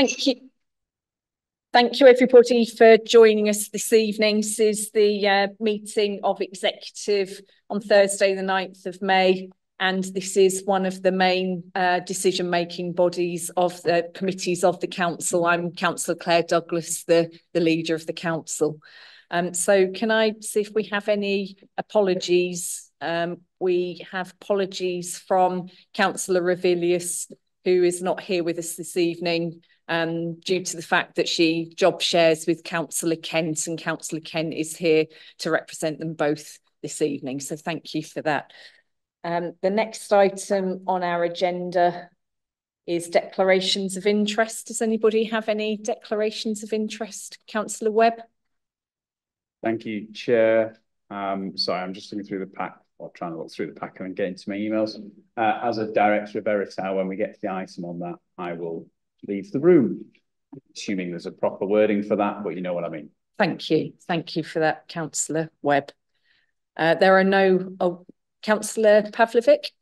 Thank you. Thank you, everybody, for joining us this evening. This is the meeting of executive on Thursday, the 9th of May, and this is one of the main decision-making bodies of the committees of the council. I'm Councillor Claire Douglas, the leader of the council. So can I see if we have any apologies? We have apologies from Councillor Revilius, who is not here with us this evening, due to the fact that she job shares with Councillor Kent, and Councillor Kent is here to represent them both this evening. So thank you for that. The next item on our agenda is declarations of interest. Does anybody have any declarations of interest? Councillor Webb. Thank you, Chair. Sorry, I'm just looking through the pack, or trying to look through the pack and get into my emails. As a director of Veritau, when we get to the item on that, I will leave the room, assuming there's a proper wording for that, but you know what I mean. Thank you. Thank you for that, Councillor Webb. There are no... Oh, Councillor Pavlovic.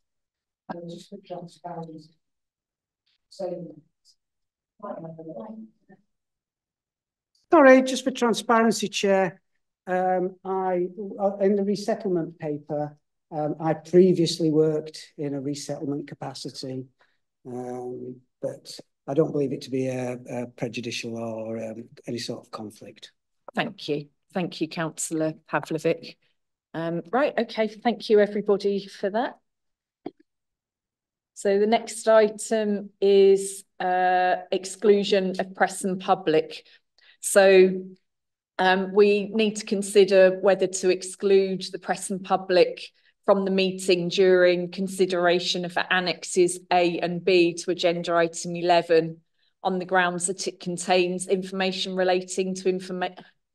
Sorry, just for transparency, Chair. In the resettlement paper, I previously worked in a resettlement capacity, but I don't believe it to be a prejudicial or any sort of conflict. Thank you. Thank you, Councillor Pavlovic. Right, okay, thank you everybody for that. So the next item is exclusion of press and public. So we need to consider whether to exclude the press and public from the meeting during consideration of annexes A and B to agenda item 11 on the grounds that it contains information relating to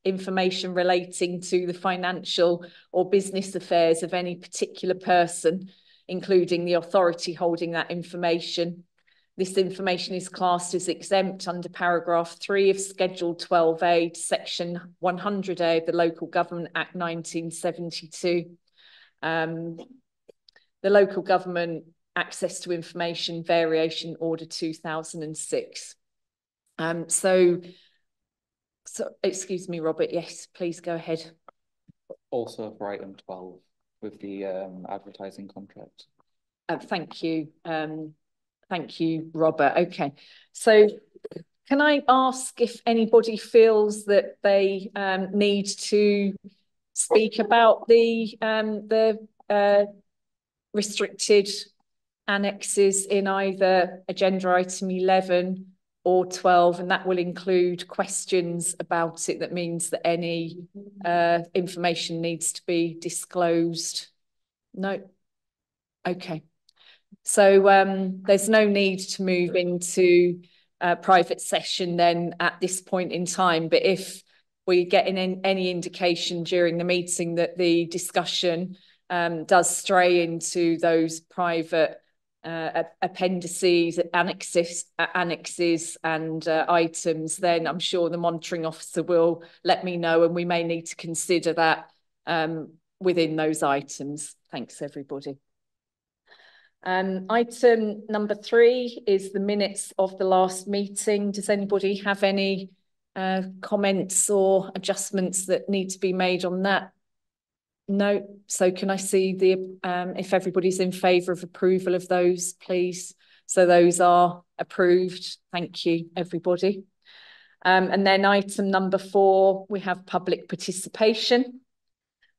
the financial or business affairs of any particular person, including the authority holding that information. This information is classed as exempt under paragraph 3 of Schedule 12A to Section 100A of the Local Government Act 1972. The Local Government Access to Information Variation Order 2006. So, excuse me, Robert, yes, please go ahead. Also for item 12 with the advertising contract. Thank you. Thank you, Robert. Okay, so can I ask if anybody feels that they need to speak about the restricted annexes in either agenda item 11 or 12, and that will include questions about it. That means that any information needs to be disclosed. No? Okay. So there's no need to move into private session then at this point in time, but if we get any indication during the meeting that the discussion does stray into those private appendices, annexes and items, then I'm sure the monitoring officer will let me know, and we may need to consider that within those items. Thanks, everybody. Item number 3 is the minutes of the last meeting. Does anybody have any comments or adjustments that need to be made on that? No. So can I see the if everybody's in favour of approval of those, please? So those are approved. Thank you, everybody. And then item number 4, we have public participation,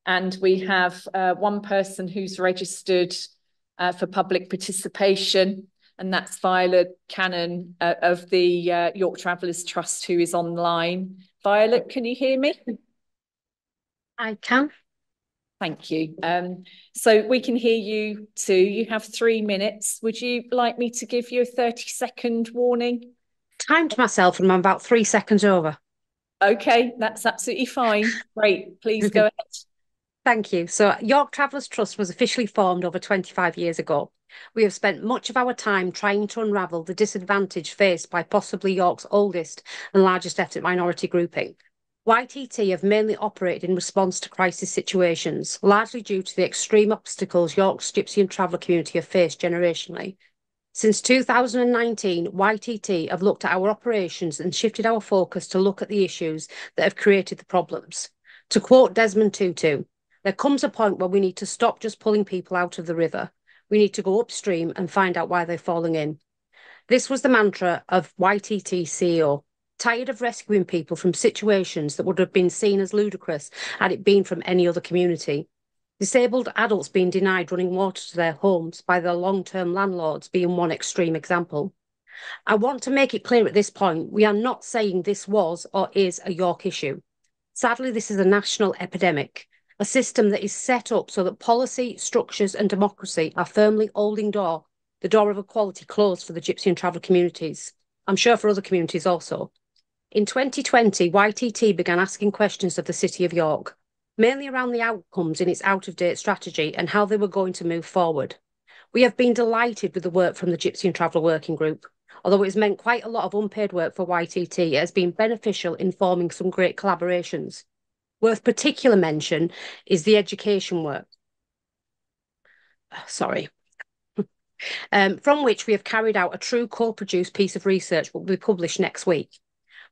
and we have one person who's registered for public participation, and that's Violet Cannon of the York Travellers Trust, who is online. Violet, can you hear me? I can. Thank you. So we can hear you too. You have 3 minutes. Would you like me to give you a 30-second warning? Timed myself and I'm about 3 seconds over. Okay, that's absolutely fine. Great, please go ahead. Thank you. So York Travellers Trust was officially formed over 25 years ago. We have spent much of our time trying to unravel the disadvantage faced by possibly York's oldest and largest ethnic minority grouping. YTT have mainly operated in response to crisis situations, largely due to the extreme obstacles York's Gypsy and traveller community have faced generationally. Since 2019, YTT have looked at our operations and shifted our focus to look at the issues that have created the problems. To quote Desmond Tutu, there comes a point where we need to stop just pulling people out of the river. We need to go upstream and find out why they're falling in. This was the mantra of YTT CEO, tired of rescuing people from situations that would have been seen as ludicrous had it been from any other community. Disabled adults being denied running water to their homes by their long-term landlords being one extreme example. I want to make it clear at this point, we are not saying this was or is a York issue. Sadly, this is a national epidemic, a system that is set up so that policy, structures and democracy are firmly holding the door of equality closed for the Gypsy and traveller communities. I'm sure for other communities also. In 2020, YTT began asking questions of the City of York, mainly around the outcomes in its out-of-date strategy and how they were going to move forward. We have been delighted with the work from the Gypsy and Traveller Working Group. Although it's meant quite a lot of unpaid work for YTT, it has been beneficial in forming some great collaborations. Worth particular mention is the education work. From which we have carried out a true co-produced piece of research that will be published next week.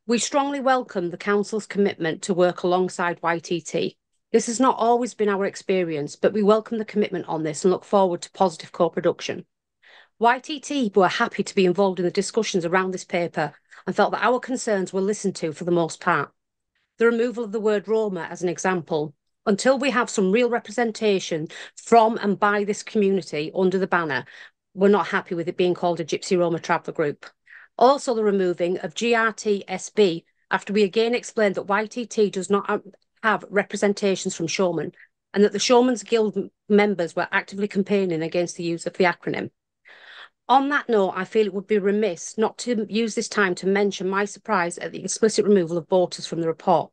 We strongly welcome the Council's commitment to work alongside YTT. This has not always been our experience, but we welcome the commitment on this and look forward to positive co-production. YTT were happy to be involved in the discussions around this paper and felt that our concerns were listened to for the most part. The removal of the word Roma as an example. Until we have some real representation from and by this community under the banner, we're not happy with it being called a Gypsy Roma Traveller Group. Also the removing of GRTSB after we again explained that YTT does not have representations from showmen and that the Showmen's Guild members were actively campaigning against the use of the acronym. On that note, I feel it would be remiss not to use this time to mention my surprise at the explicit removal of boaters from the report.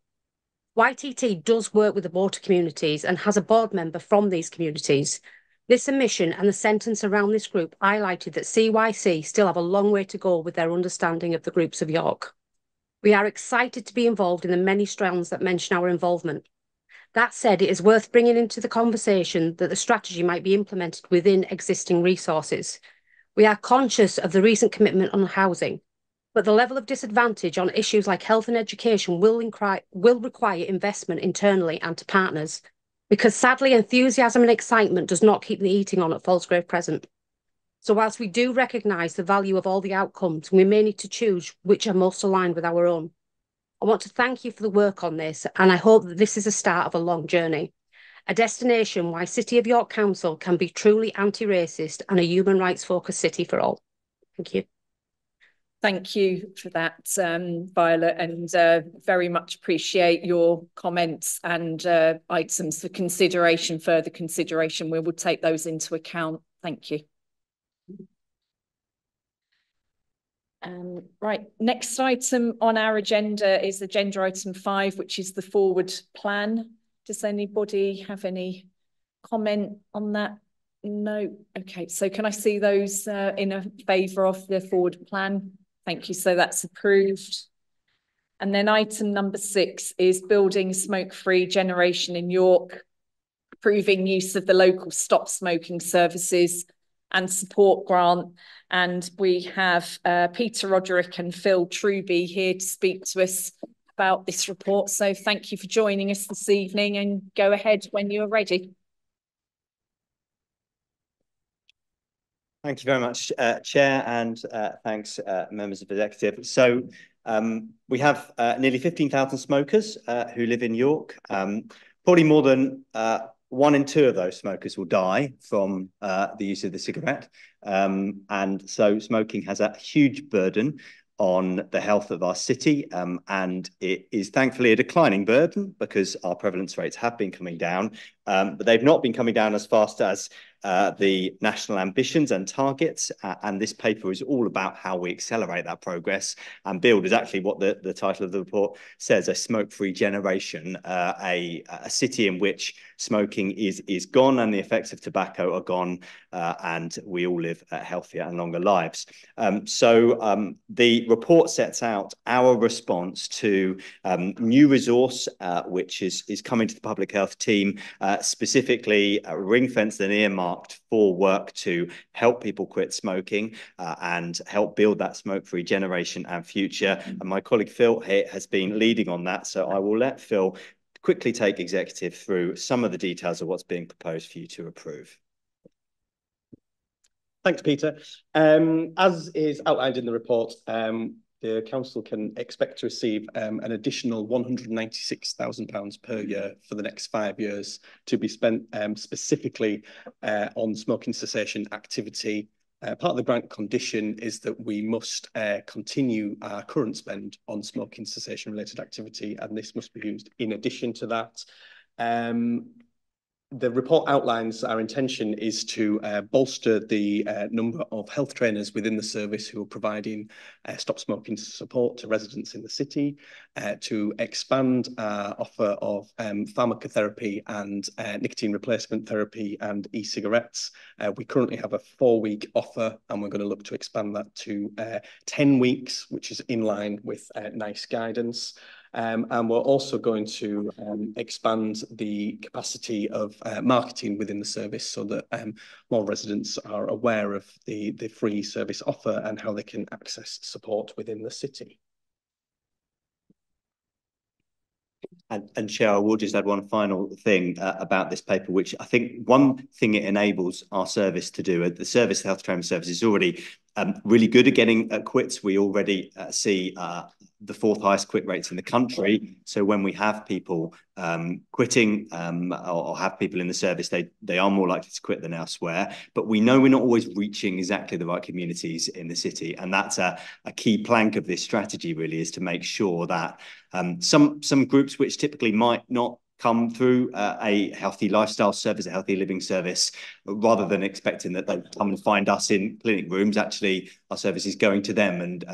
YTT does work with the boater communities and has a board member from these communities. This omission and the sentence around this group highlighted that CYC still have a long way to go with their understanding of the groups of York. We are excited to be involved in the many strands that mention our involvement. That said, it is worth bringing into the conversation that the strategy might be implemented within existing resources. We are conscious of the recent commitment on housing, but the level of disadvantage on issues like health and education will require investment internally and to partners, because sadly, enthusiasm and excitement does not keep the eating on at Falsgrave Crescent. So whilst we do recognise the value of all the outcomes, we may need to choose which are most aligned with our own. I want to thank you for the work on this, and I hope that this is a start of a long journey. A destination why City of York Council can be truly anti-racist and a human rights focused city for all. Thank you. Thank you for that, Violet, and very much appreciate your comments and items for consideration, further consideration. We will take those into account. Thank you. Right, next item on our agenda is agenda item 5, which is the forward plan. Does anybody have any comment on that? No. Okay, so can I see those in favour of the forward plan? Thank you. So that's approved. And then item number 6 is building smoke-free generation in York, approving use of the local stop smoking services and support grant. And we have Peter Roderick and Phil Truby here to speak to us about this report. So thank you for joining us this evening, and go ahead when you are ready. Thank you very much, Chair, and thanks, members of the executive. So we have nearly 15,000 smokers who live in York. Probably more than 1 in 2 of those smokers will die from the use of the cigarette. And so smoking has a huge burden on the health of our city, and it is thankfully a declining burden because our prevalence rates have been coming down, but they've not been coming down as fast as the national ambitions and targets, and this paper is all about how we accelerate that progress and build, is actually what the title of the report says, a smoke-free generation, a city in which smoking is gone and the effects of tobacco are gone, and we all live healthier and longer lives. So the report sets out our response to new resource, which is coming to the public health team specifically ring-fenced and earmarked for work to help people quit smoking and help build that smoke-free generation and future. And my colleague Phil here has been leading on that, so I will let Phil quickly take executive through some of the details of what's being proposed for you to approve. Thanks, Peter. As is outlined in the report, the council can expect to receive an additional £196,000 per year for the next 5 years to be spent specifically on smoking cessation activity. Part of the grant condition is that we must continue our current spend on smoking cessation related activity, and this must be used in addition to that. The report outlines our intention is to bolster the number of health trainers within the service who are providing stop smoking support to residents in the city, to expand our offer of pharmacotherapy and nicotine replacement therapy and e-cigarettes. We currently have a 4-week offer, and we're going to look to expand that to 10 weeks, which is in line with NICE guidance. And we're also going to expand the capacity of marketing within the service so that more residents are aware of the free service offer and how they can access support within the city. And Chair, I will just add one final thing about this paper, which I think one thing it enables our service to do, the service, the health training service, is already really good at getting quits. We already see the 4th highest quit rates in the country. So when we have people quitting or have people in the service, they are more likely to quit than elsewhere. But we know we're not always reaching exactly the right communities in the city. And that's a key plank of this strategy, really, is to make sure that some groups which typically might not come through a healthy lifestyle service, a healthy living service, rather than expecting that they come and find us in clinic rooms. Actually, our service is going to them and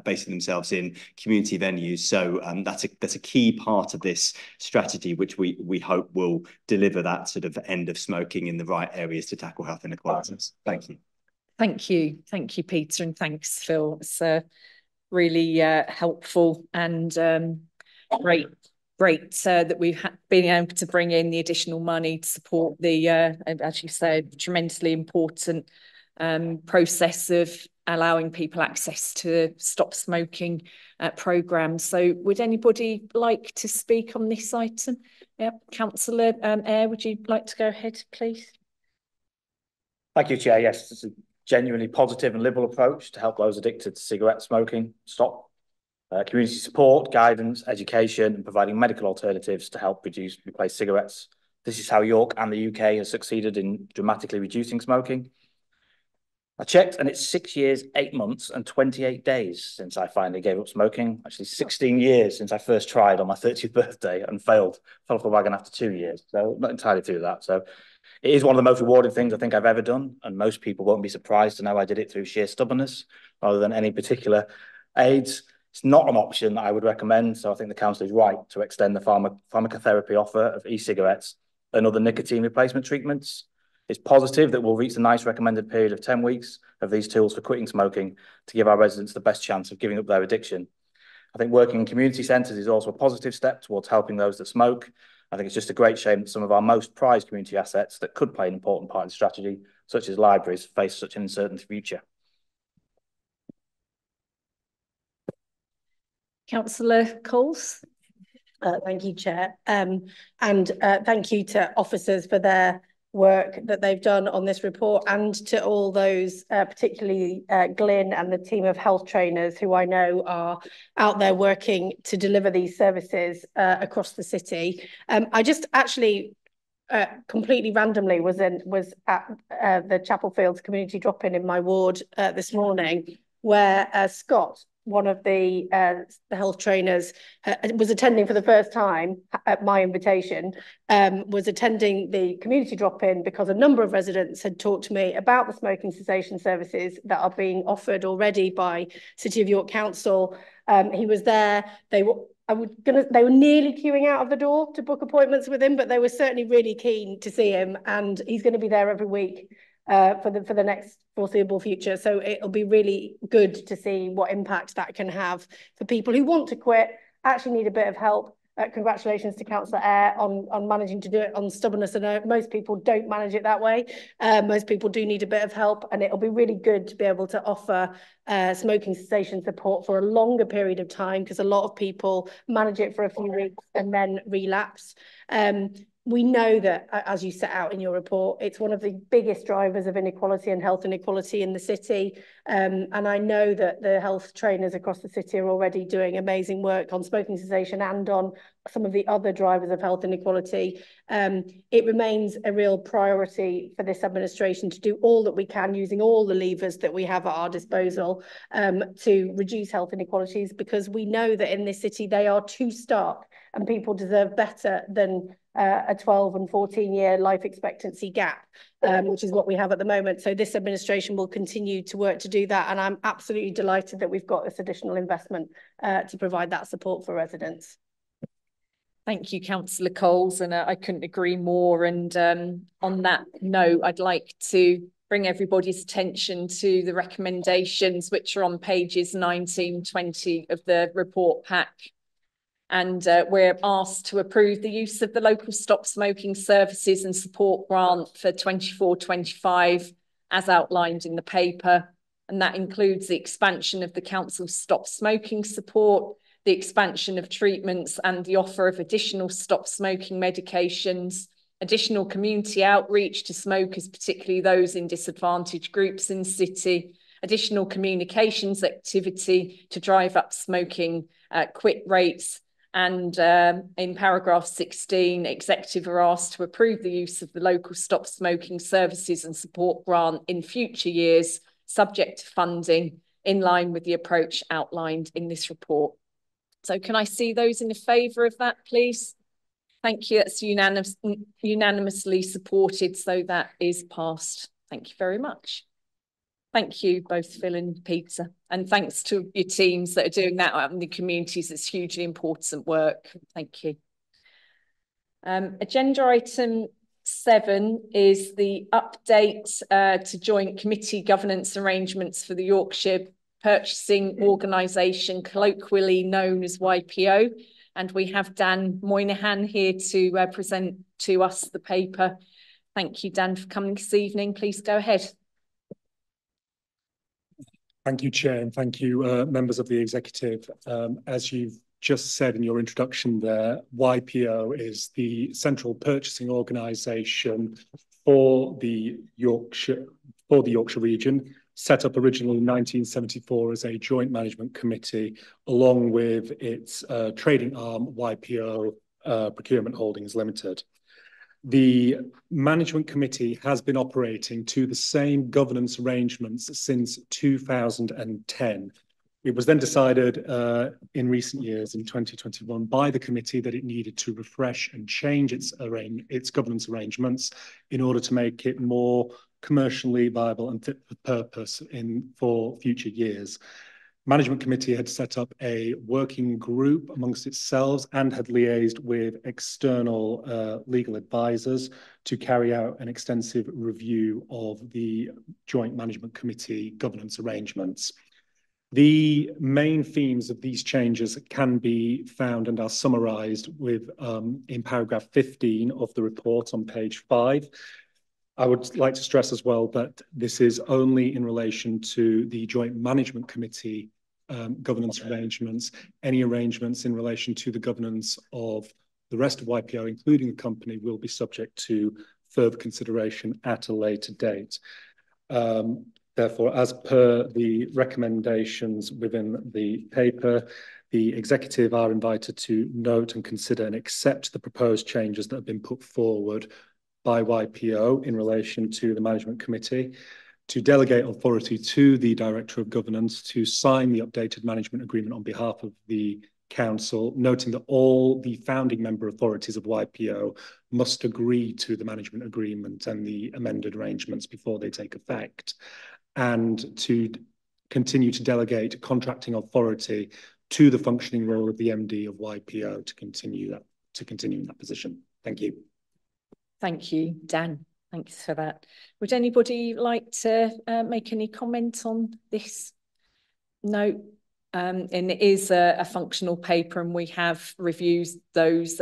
basing themselves in community venues. So that's a key part of this strategy, which we hope will deliver that sort of end of smoking in the right areas to tackle health inequalities. Thank you. Thank you, Peter, and thanks, Phil. It's really helpful and great that we've been able to bring in the additional money to support the, as you said, tremendously important process of allowing people access to stop smoking programmes. So would anybody like to speak on this item? Yeah, Councillor Eyre, would you like to go ahead, please? Thank you, Chair. Yes, it's a genuinely positive and liberal approach to help those addicted to cigarette smoking stop. Community support, guidance, education, and providing medical alternatives to help replace cigarettes. This is how York and the UK has succeeded in dramatically reducing smoking. I checked, and it's 6 years, 8 months, and 28 days since I finally gave up smoking. Actually, 16 years since I first tried on my 30th birthday and failed. Fell off the wagon after 2 years. So not entirely through that. So it is one of the most rewarding things I think I've ever done, and most people won't be surprised to know I did it through sheer stubbornness rather than any particular aids. It's not an option that I would recommend, so I think the council is right to extend the pharmacotherapy offer of e-cigarettes and other nicotine replacement treatments. It's positive that we'll reach the NICE recommended period of 10 weeks of these tools for quitting smoking to give our residents the best chance of giving up their addiction. I think working in community centres is also a positive step towards helping those that smoke. I think it's just a great shame that some of our most prized community assets that could play an important part in the strategy, such as libraries, face such an uncertain future. Councillor Coles. Thank you, Chair. And thank you to officers for their work that they've done on this report, and to all those, particularly Glyn and the team of health trainers who I know are out there working to deliver these services across the city. I just actually completely randomly was at the Chapel Fields community drop-in in my ward this morning, where Scott, one of the health trainers, was attending for the first time at my invitation, was attending the community drop-in because a number of residents had talked to me about the smoking cessation services that are being offered already by City of York Council. He was there. They were nearly queuing out of the door to book appointments with him, but they were certainly really keen to see him, and he's going to be there every week for the next foreseeable future. So it'll be really good to see what impact that can have for people who want to quit, actually need a bit of help, congratulations to Councillor Eyre on managing to do it on stubbornness. I know most people don't manage it that way. Most people do need a bit of help, and it'll be really good to be able to offer smoking cessation support for a longer period of time, because a lot of people manage it for a few weeks and then relapse. We know that, as you set out in your report, it's one of the biggest drivers of inequality and health inequality in the city. And I know that the health trainers across the city are already doing amazing work on smoking cessation and on some of the other drivers of health inequality. It remains a real priority for this administration to do all that we can, using all the levers that we have at our disposal, to reduce health inequalities, because we know that in this city they are too stark, and people deserve better than a 12 and 14-year life expectancy gap, which is what we have at the moment. So this administration will continue to work to do that, and I'm absolutely delighted that we've got this additional investment to provide that support for residents. Thank you, Councillor Coles, and I couldn't agree more. And on that note, I'd like to bring everybody's attention to the recommendations, which are on pages 19, 20 of the report pack. And we're asked to approve the use of the local stop smoking services and support grant for 24-25 as outlined in the paper. And that includes the expansion of the council's stop smoking support, the expansion of treatments and the offer of additional stop smoking medications, additional community outreach to smokers, particularly those in disadvantaged groups in the city, additional communications activity to drive up smoking quit rates. And in paragraph 16, executive are asked to approve the use of the local stop smoking services and support grant in future years, subject to funding, in line with the approach outlined in this report. So can I see those in favour of that, please? Thank you. That's unanimously supported, so that is passed. Thank you very much. Thank you, both Phil and Peter. And thanks to your teams that are doing that out in the communities. It's hugely important work. Thank you. Agenda item 7 is the update to joint committee governance arrangements for the Yorkshire Purchasing Organisation, colloquially known as YPO. And we have Dan Moynihan here to present to us the paper. Thank you, Dan, for coming this evening. Please go ahead. Thank you, Chair, and thank you, members of the executive. As you've just said in your introduction there, YPO is the central purchasing organisation for the Yorkshire region, set up originally in 1974 as a joint management committee, along with its trading arm, YPO Procurement Holdings Limited. The management committee has been operating to the same governance arrangements since 2010. It was then decided in recent years, in 2021, by the committee that it needed to refresh and change its governance arrangements in order to make it more commercially viable and fit for purpose for future years. Management committee had set up a working group amongst itself and had liaised with external legal advisors to carry out an extensive review of the joint management committee governance arrangements. The main themes of these changes can be found and are summarised in paragraph 15 of the report on page 5. I would like to stress as well that this is only in relation to the joint management committee governance arrangements. Any arrangements in relation to the governance of the rest of YPO, including the company, will be subject to further consideration at a later date. Therefore, as per the recommendations within the paper, the executive are invited to note and consider and accept the proposed changes that have been put forward by YPO in relation to the management committee, to delegate authority to the Director of Governance to sign the updated management agreement on behalf of the Council, noting that all the founding member authorities of YPO must agree to the management agreement and the amended arrangements before they take effect, and to continue to delegate contracting authority to the functioning role of the MD of YPO to continue in that position. Thank you. Thank you, Dan. Thanks for that. Would anybody like to make any comment on this? No. And it is a functional paper, and we have reviewed those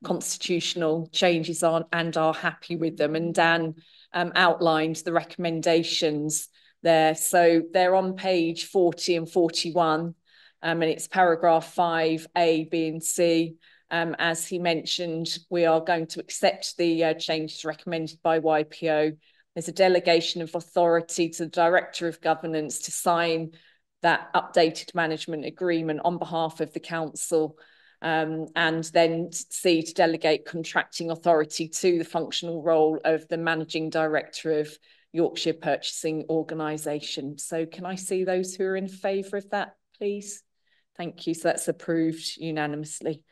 constitutional changes on and are happy with them. And Dan outlined the recommendations there. So they're on page 40 and 41, and it's paragraph 5, A, B and C. As he mentioned, we are going to accept the changes recommended by YPO. There's a delegation of authority to the Director of Governance to sign that updated management agreement on behalf of the council, and then C, to delegate contracting authority to the functional role of the Managing Director of Yorkshire Purchasing Organisation. So can I see those who are in favour of that, please? Thank you. So that's approved unanimously.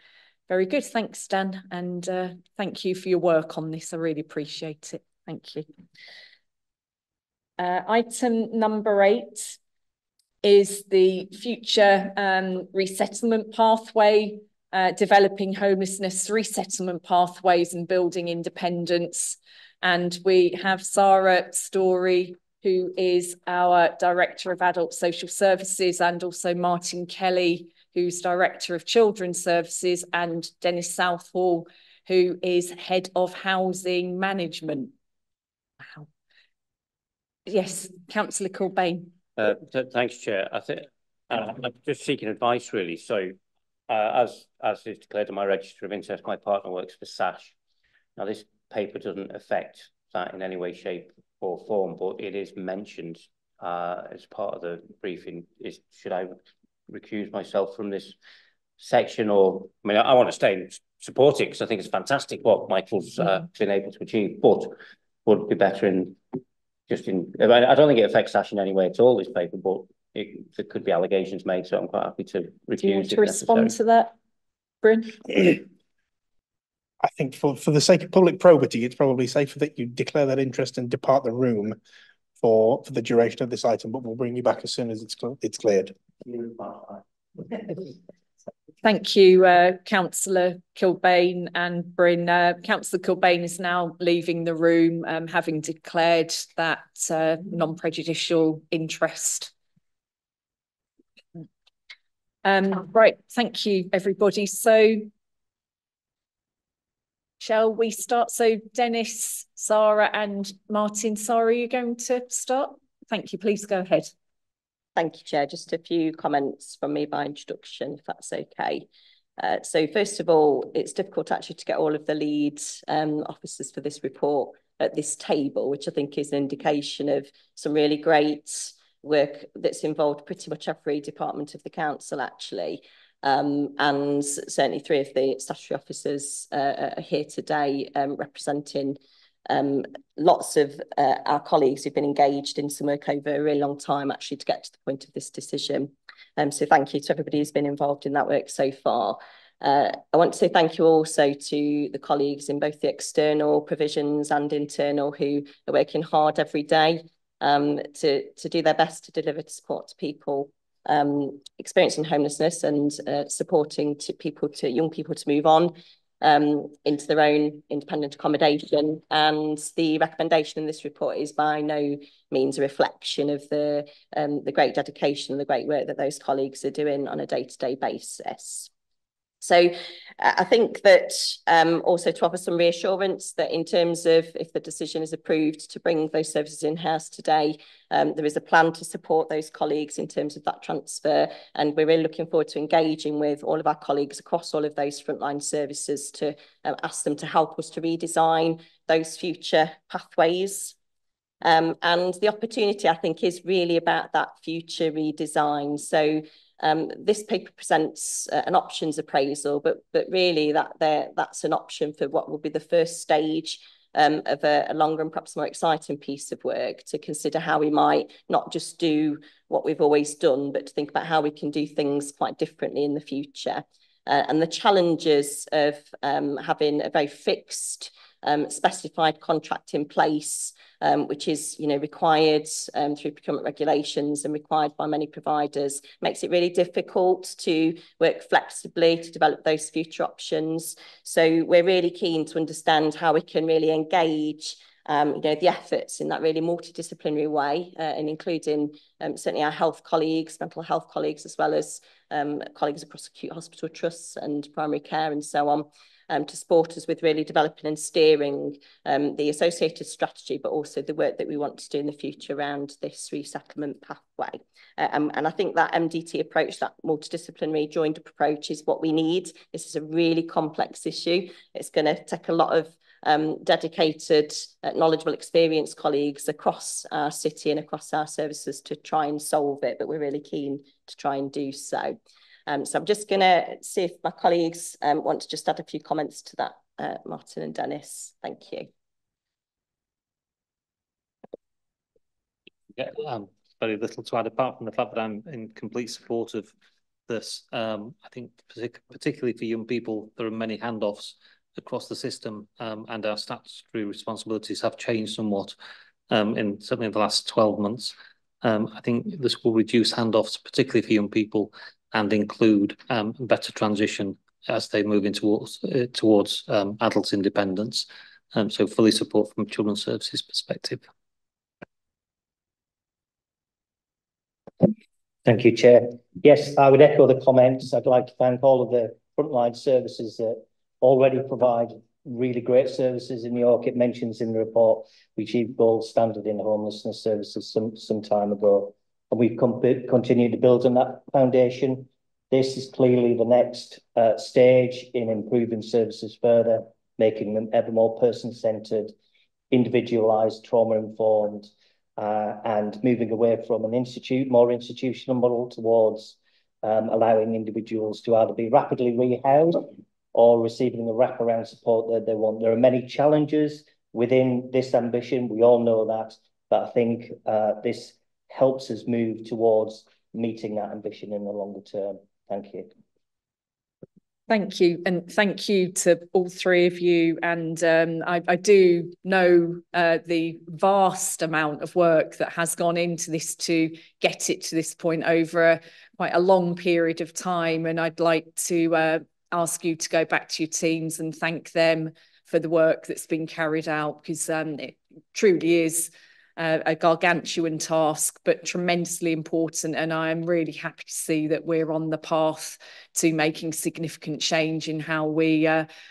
Very good. Thanks, Dan. And thank you for your work on this. I really appreciate it. Thank you. Item number 8 is the future resettlement pathway, developing homelessness resettlement pathways and building independence. And we have Sarah Story, who is our Director of Adult Social Services, and also Martin Kelly, who's Director of Children's Services, and Dennis Southall, who is Head of Housing Management. Wow. Yes, Councillor Corbane. Thanks, Chair. I think I'm just seeking advice, really. So, as is declared in my register of interest, my partner works for SASH. Now, this paper doesn't affect that in any way, shape, or form, but it is mentioned as part of the briefing. Should I recuse myself from this section, or I mean, I want to stay and support it because I think it's fantastic what Michael's been able to achieve, but would be better in. I don't think it affects SASH in any way at all, this paper, but there could be allegations made, so I'm quite happy to refuse. Do you want to respond to that, Bryn? I think for the sake of public probity, it's probably safer that you declare that interest and depart the room for the duration of this item, but we'll bring you back as soon as it's cleared. Thank you, Councillor Kilbane and Bryn. Councillor Kilbane is now leaving the room, having declared that non-prejudicial interest. Right, thank you, everybody. So, shall we start? So, Dennis, Sarah and Martin. Sarah, are you going to start? Thank you. Please go ahead. Thank you, Chair. Just a few comments from me by introduction, if that's okay. So first of all, it's difficult actually to get all of the lead officers for this report at this table, which I think is an indication of some really great work that's involved pretty much every department of the council, actually. And certainly 3 of the statutory officers are here today representing lots of our colleagues who've been engaged in some work over a really long time actually to get to the point of this decision. So thank you to everybody who's been involved in that work so far. I want to say thank you also to the colleagues in both the external provisions and internal who are working hard every day to do their best to deliver support to people experiencing homelessness and supporting young people to move on into their own independent accommodation. And the recommendation in this report is by no means a reflection of the great dedication and the great work that those colleagues are doing on a day-to-day basis. So I think that also to offer some reassurance that in terms of if the decision is approved to bring those services in-house today, there is a plan to support those colleagues in terms of that transfer. And we're really looking forward to engaging with all of our colleagues across all of those frontline services to ask them to help us to redesign those future pathways. And the opportunity, I think, is really about that future redesign. So this paper presents an options appraisal, but really that's an option for what will be the first stage of a longer and perhaps more exciting piece of work to consider how we might not just do what we've always done, but to think about how we can do things quite differently in the future. And the challenges of having a very fixed specified contract in place, which is required through procurement regulations and required by many providers, makes it really difficult to work flexibly to develop those future options. So we're really keen to understand how we can really engage the efforts in that really multidisciplinary way, and including certainly our health colleagues, mental health colleagues, as well as colleagues across acute hospital trusts and primary care and so on, to support us with really developing and steering the associated strategy, but also the work that we want to do in the future around this resettlement pathway. And I think that MDT approach, that multidisciplinary joined up approach, is what we need. This is a really complex issue. It's going to take a lot of dedicated, knowledgeable, experienced colleagues across our city and across our services to try and solve it, but we're really keen to try and do so. So I'm just going to see if my colleagues want to just add a few comments to that, Martin and Dennis. Thank you. Yeah, very little to add apart from the fact that I'm in complete support of this. I think particularly for young people, there are many handoffs across the system, and our statutory responsibilities have changed somewhat certainly in the last 12 months. I think this will reduce handoffs, particularly for young people, and include better transition as they move into towards adult independence. So fully support from a Children's Services perspective. Thank you, Chair. Yes, I would echo the comments. I'd like to thank all of the frontline services that already provide really great services in York. It mentions in the report we achieved gold standard in homelessness services some time ago, and we've continued to build on that foundation. This is clearly the next stage in improving services further, making them ever more person-centred, individualised, trauma-informed, and moving away from an more institutional model towards allowing individuals to either be rapidly rehoused or receiving the wraparound support that they want. There are many challenges within this ambition. We all know that, but I think this helps us move towards meeting that ambition in the longer term. Thank you. Thank you, and thank you to all three of you. And I do know the vast amount of work that has gone into this to get it to this point over quite a long period of time. And I'd like to ask you to go back to your teams and thank them for the work that's been carried out, because it truly is a gargantuan task, but tremendously important. And I am really happy to see that we're on the path to making significant change in how we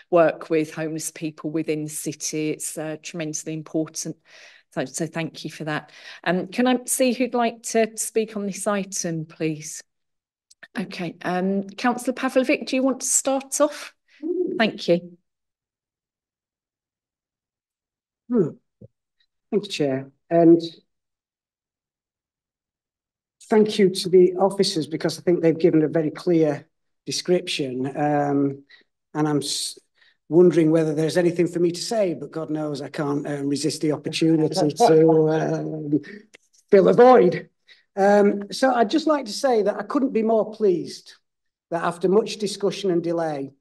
work with homeless people within the city. It's tremendously important. So thank you for that. Can I see who'd like to speak on this item, please? Okay, Councillor Pavlovic, do you want to start off? Thank you. Thank you, Chair. And thank you to the officers, because I think they've given a very clear description. And I'm wondering whether there's anything for me to say, but God knows I can't resist the opportunity to fill a void. So I'd just like to say that I couldn't be more pleased that after much discussion and delay,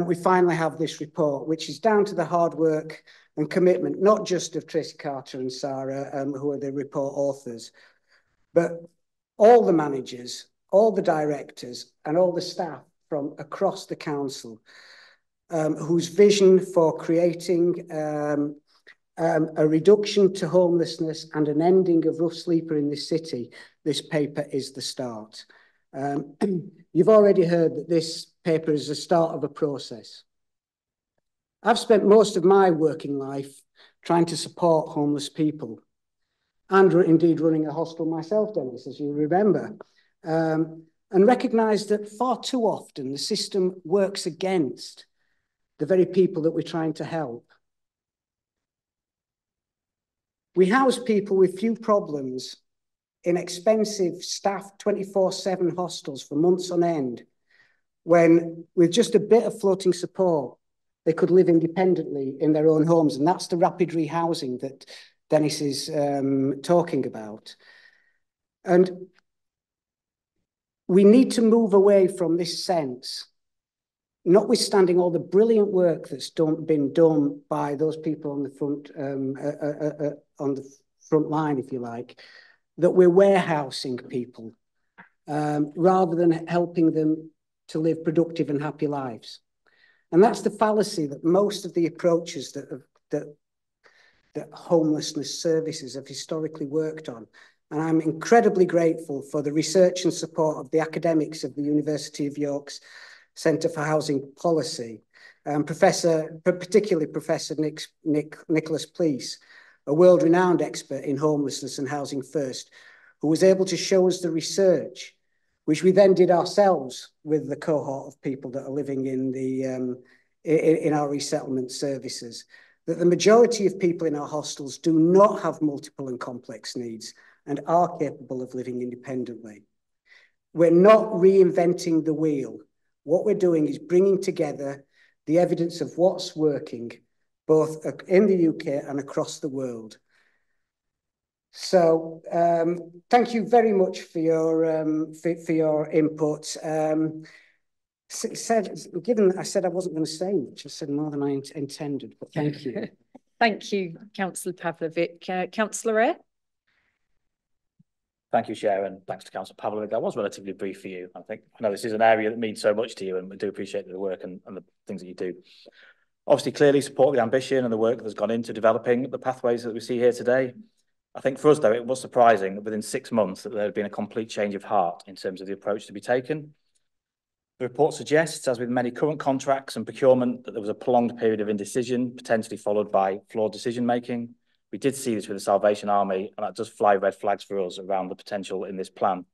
we finally have this report, which is down to the hard work and commitment, not just of Tracy Carter and Sarah, who are the report authors, but all the managers, all the directors, and all the staff from across the council, whose vision for creating a reduction to homelessness and an ending of rough sleeper in this city, this paper is the start. You've already heard that this paper is the start of a process. I've spent most of my working life trying to support homeless people, and indeed running a hostel myself, Dennis, as you remember, and recognise that far too often the system works against the very people that we're trying to help. We house people with few problems in expensive staffed 24/7 hostels for months on end, when with just a bit of floating support, they could live independently in their own homes. And that's the rapid rehousing that Dennis is talking about. And we need to move away from this sense, notwithstanding all the brilliant work that's been done by those people on the front line, if you like, that we're warehousing people rather than helping them to live productive and happy lives. And that's the fallacy that most of the approaches that that homelessness services have historically worked on. And I'm incredibly grateful for the research and support of the academics of the University of York's Centre for Housing Policy, particularly Professor Nicholas Pleece, a world-renowned expert in homelessness and housing first, who was able to show us the research, which we then did ourselves with the cohort of people that are living in in our resettlement services, that the majority of people in our hostels do not have multiple and complex needs and are capable of living independently. We're not reinventing the wheel. What we're doing is bringing together the evidence of what's working, both in the UK and across the world. So thank you very much for your input. Given that I said I wasn't going to say much, I said more than I intended, but thank you. Thank you, Councillor Pavlovic. Councillor Eyre? Thank you, Chair, and thanks to Councillor Pavlovic. That was relatively brief for you. I know this is an area that means so much to you, and we do appreciate the work and the things that you do. Obviously, clearly support the ambition and the work that's gone into developing the pathways that we see here today. I think for us, though, it was surprising that within 6 months that there had been a complete change of heart in terms of the approach to be taken. The report suggests, as with many current contracts and procurement, that there was a prolonged period of indecision, potentially followed by flawed decision-making. We did see this with the Salvation Army, and that does fly red flags for us around the potential in this plan.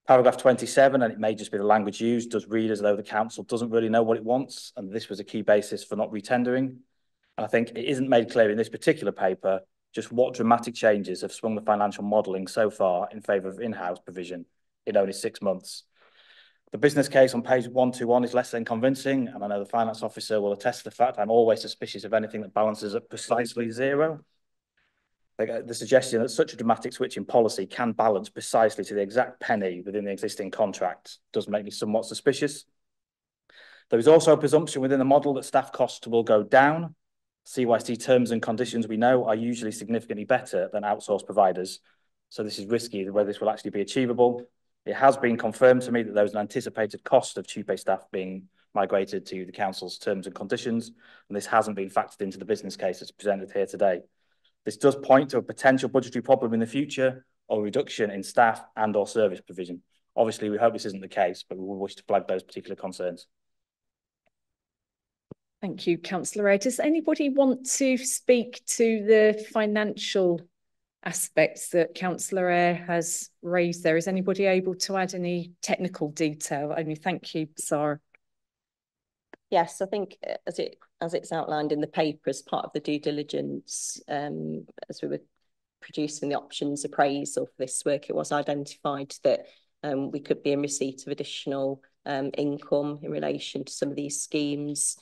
Paragraph 27, and it may just be the language used, does read as though the council doesn't really know what it wants, and this was a key basis for not retendering. And I think it isn't made clear in this particular paper just what dramatic changes have swung the financial modelling so far in favour of in-house provision in only 6 months. The business case on page 121 is less than convincing, and I know the finance officer will attest to the fact I'm always suspicious of anything that balances at precisely zero. The suggestion that such a dramatic switch in policy can balance precisely to the exact penny within the existing contract does make me somewhat suspicious. There is also a presumption within the model that staff costs will go down. CYC terms and conditions we know are usually significantly better than outsourced providers. So this is risky whether this will actually be achievable. It has been confirmed to me that there was an anticipated cost of TUPE staff being migrated to the council's terms and conditions, and this hasn't been factored into the business case that's presented here today. This does point to a potential budgetary problem in the future or a reduction in staff and or service provision. Obviously, we hope this isn't the case, but we will wish to flag those particular concerns. Thank you, Councillor Eyre. Does anybody want to speak to the financial aspects that Councillor Eyre has raised there? Is anybody able to add any technical detail? Only thank you, Sarah. Yes, I think as it's outlined in the paper as part of the due diligence, as we were producing the options appraisal for this work, it was identified that we could be in receipt of additional income in relation to some of these schemes,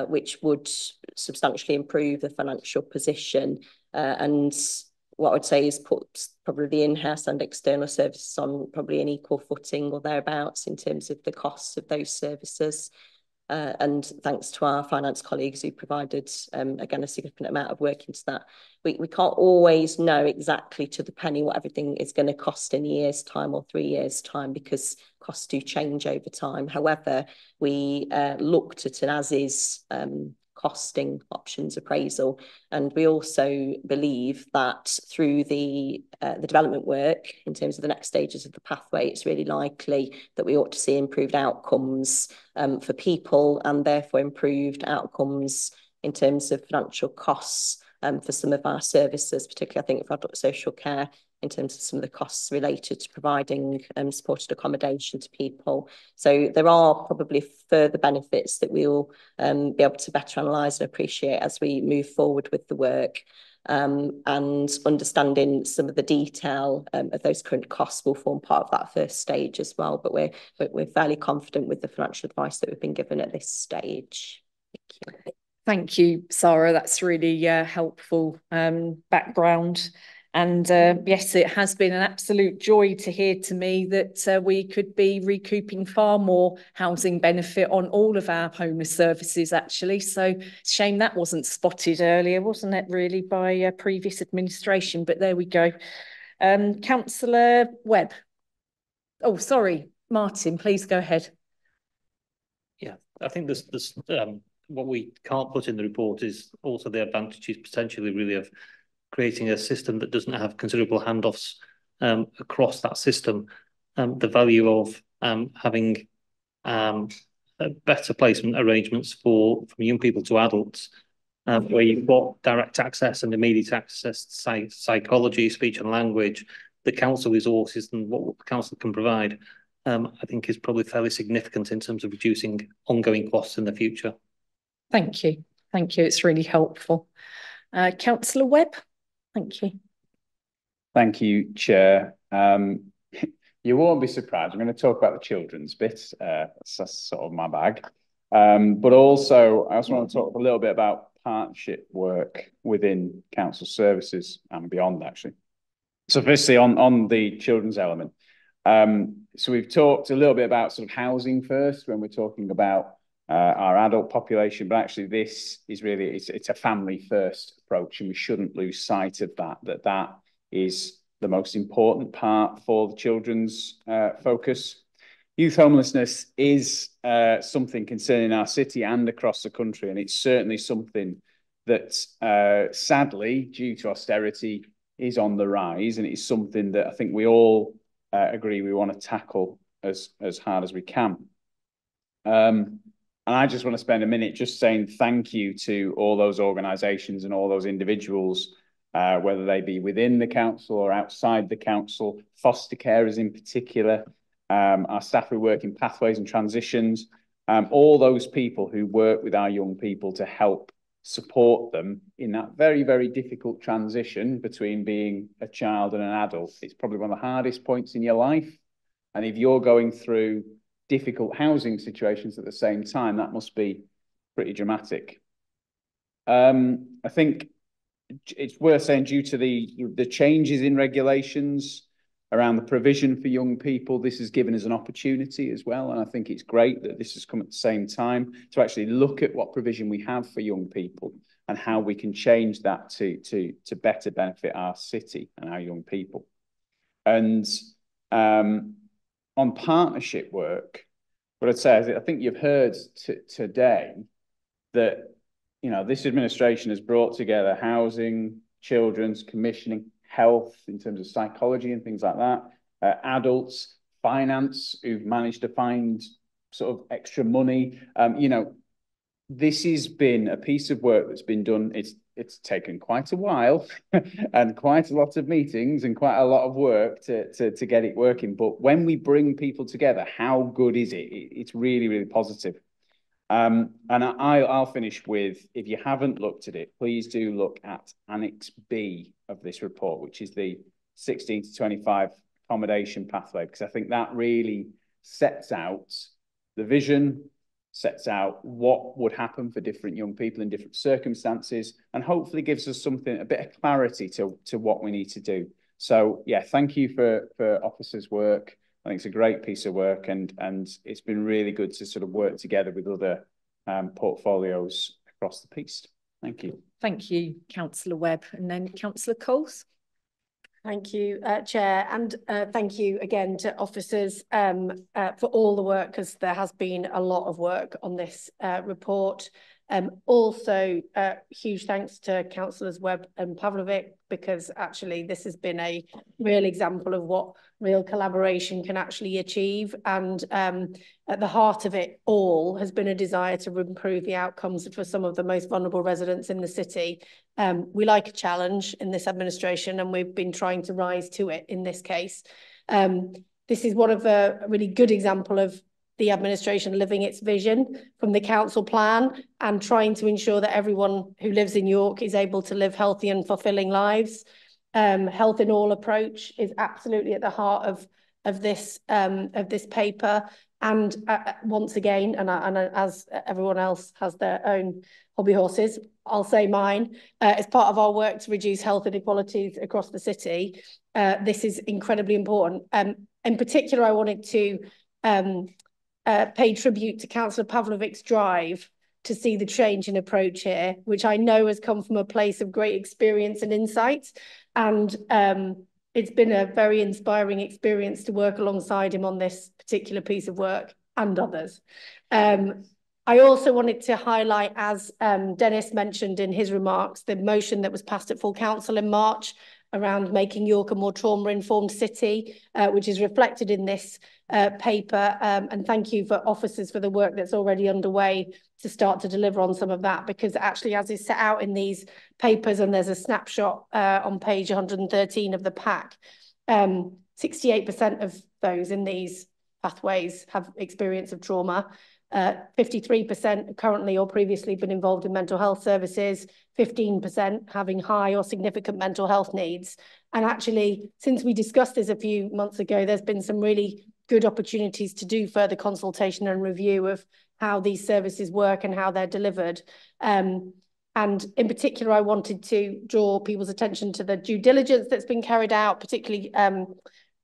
which would substantially improve the financial position. And what I would say is put probably the in-house and external services on probably an equal footing or thereabouts in terms of the costs of those services. And thanks to our finance colleagues who provided, again, a significant amount of work into that. We can't always know exactly to the penny what everything is going to cost in a year's time or 3 years' time, because costs do change over time. However, we looked at an as-is costing options appraisal, and we also believe that through the development work in terms of the next stages of the pathway, it's really likely that we ought to see improved outcomes for people, and therefore improved outcomes in terms of financial costs for some of our services, particularly I think for adult social care, in terms of some of the costs related to providing supported accommodation to people. So there are probably further benefits that we'll be able to better analyse and appreciate as we move forward with the work. And understanding some of the detail of those current costs will form part of that first stage as well. But we're fairly confident with the financial advice that we've been given at this stage. Thank you. Thank you, Sarah. That's really helpful background. And yes, it has been an absolute joy to hear to me that we could be recouping far more housing benefit on all of our homeless services, actually. So shame that wasn't spotted earlier, wasn't it, really, by previous administration? But there we go. Councillor Webb. Oh, sorry, Martin, please go ahead. Yeah, I think there's what we can't put in the report is also the advantages potentially really of creating a system that doesn't have considerable handoffs across that system. The value of having better placement arrangements from young people to adults, where you've got direct access and immediate access to psychology, speech and language, the council resources and what the council can provide, I think is probably fairly significant in terms of reducing ongoing costs in the future. Thank you. Thank you. It's really helpful. Councillor Webb, thank you. Thank you, Chair. You won't be surprised. I'm going to talk about the children's bit. That's sort of my bag. But also, I also want to talk a little bit about partnership work within council services and beyond, actually. So firstly, on the children's element. So we've talked a little bit about sort of housing first when we're talking about our adult population, but actually this is really, it's a family first approach, and we shouldn't lose sight of that is the most important part for the children's focus. Youth homelessness is something concerning our city and across the country, and it's certainly something that sadly, due to austerity, is on the rise, and it's something that I think we all agree we want to tackle as hard as we can. And I just want to spend a minute just saying thank you to all those organisations and all those individuals, whether they be within the council or outside the council, foster carers in particular, our staff who work in pathways and transitions, all those people who work with our young people to help support them in that very, very difficult transition between being a child and an adult. It's probably one of the hardest points in your life. And if you're going through difficult housing situations at the same time, that must be pretty dramatic. I think it's worth saying, due to the changes in regulations around the provision for young people, this has given us an opportunity as well. And I think it's great that this has come at the same time to actually look at what provision we have for young people and how we can change that to better benefit our city and our young people. And on partnership work, what I'd say is I think you've heard today that, you know, this administration has brought together housing, children's, commissioning, health in terms of psychology and things like that, adults, finance, who've managed to find sort of extra money. You know, this has been a piece of work that's been done. It's taken quite a while and quite a lot of meetings and quite a lot of work to get it working. But when we bring people together, how good is it? It's really, really positive. And I'll finish with, if you haven't looked at it, please do look at Annex B of this report, which is the 16 to 25 accommodation pathway, because I think that really sets out the vision, sets out what would happen for different young people in different circumstances, and hopefully gives us something, a bit of clarity to what we need to do. So yeah, thank you for officers' work. I think it's a great piece of work, and it's been really good to sort of work together with other portfolios across the piece. Thank you. Thank you, Councillor Webb. And then Councillor Coles. Thank you, Chair, and thank you again to officers for all the work, because there has been a lot of work on this report. Also, huge thanks to Councillors Webb and Pavlovic, because actually this has been a real example of what real collaboration can actually achieve. And at the heart of it all has been a desire to improve the outcomes for some of the most vulnerable residents in the city. We like a challenge in this administration, and we've been trying to rise to it in this case. This is one of a really good example of the administration living its vision from the council plan and trying to ensure that everyone who lives in York is able to live healthy and fulfilling lives. Health in all approach is absolutely at the heart of this paper. And once again, and as everyone else has their own hobby horses, I'll say mine, as part of our work to reduce health inequalities across the city, this is incredibly important. In particular, I wanted to pay tribute to Councillor Pavlovic's drive to see the change in approach here, which I know has come from a place of great experience and insight. And it's been a very inspiring experience to work alongside him on this particular piece of work and others. I also wanted to highlight, as Dennis mentioned in his remarks, the motion that was passed at full council in March around making York a more trauma-informed city, which is reflected in this paper. And thank you for officers for the work that's already underway to start to deliver on some of that, because actually, as is set out in these papers, and there's a snapshot on page 113 of the pack, 68% of those in these pathways have experience of trauma. 53% currently or previously been involved in mental health services, 15% having high or significant mental health needs. And actually, since we discussed this a few months ago, there's been some really good opportunities to do further consultation and review of how these services work and how they're delivered. And in particular, I wanted to draw people's attention to the due diligence that's been carried out, particularly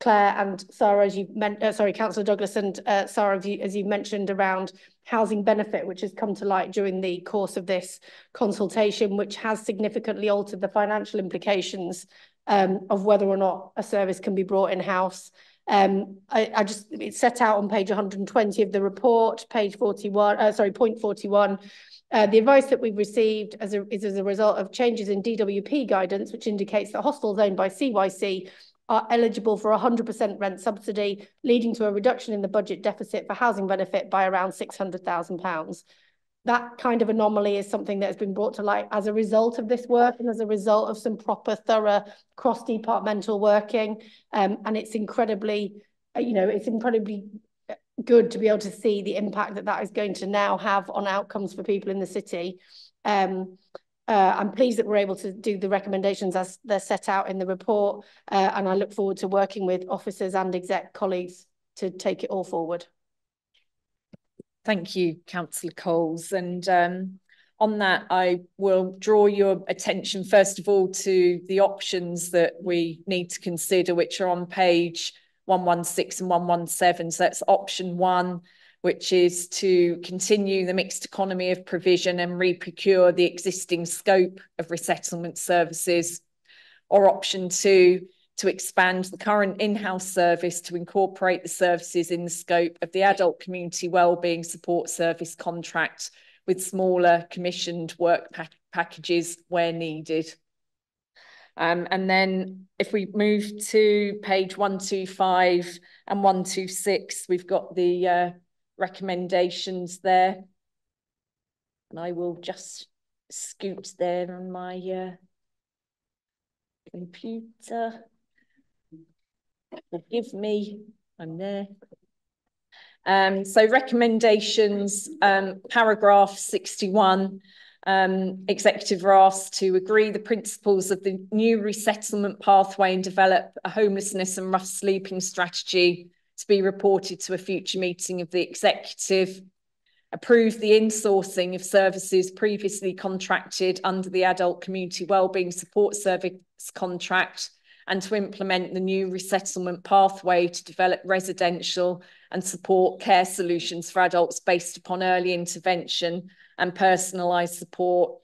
Claire and Sarah, as you've mentioned, Councillor Douglas and Sarah, as you've mentioned, around housing benefit, which has come to light during the course of this consultation, which has significantly altered the financial implications of whether or not a service can be brought in-house. It's set out on page 120 of the report, page 41, point 41. The advice that we've received is as a result of changes in DWP guidance, which indicates that hostels owned by CYC are eligible for 100% rent subsidy, leading to a reduction in the budget deficit for housing benefit by around £600,000. That kind of anomaly is something that has been brought to light as a result of this work and as a result of some proper, thorough cross-departmental working. And it's incredibly, it's incredibly good to be able to see the impact that that is going to now have on outcomes for people in the city. I'm pleased that we're able to do the recommendations as they're set out in the report, and I look forward to working with officers and exec colleagues to take it all forward. Thank you, Councillor Coles. And on that, I will draw your attention, first of all, to the options that we need to consider, which are on page 116 and 117. So that's option 1, which is to continue the mixed economy of provision and re-procure the existing scope of resettlement services, or option 2, to expand the current in-house service to incorporate the services in the scope of the adult community wellbeing support service contract with smaller commissioned work packages where needed. And then if we move to page 125 and 126, we've got the recommendations there. And I will just scoot there on my computer. Forgive me, I'm there. So recommendations, paragraph 61, executive are asked to agree the principles of the new resettlement pathway and develop a homelessness and rough sleeping strategy to be reported to a future meeting of the executive. Approve the insourcing of services previously contracted under the Adult Community Wellbeing Support Service contract, and to implement the new resettlement pathway to develop residential and support care solutions for adults based upon early intervention and personalised support.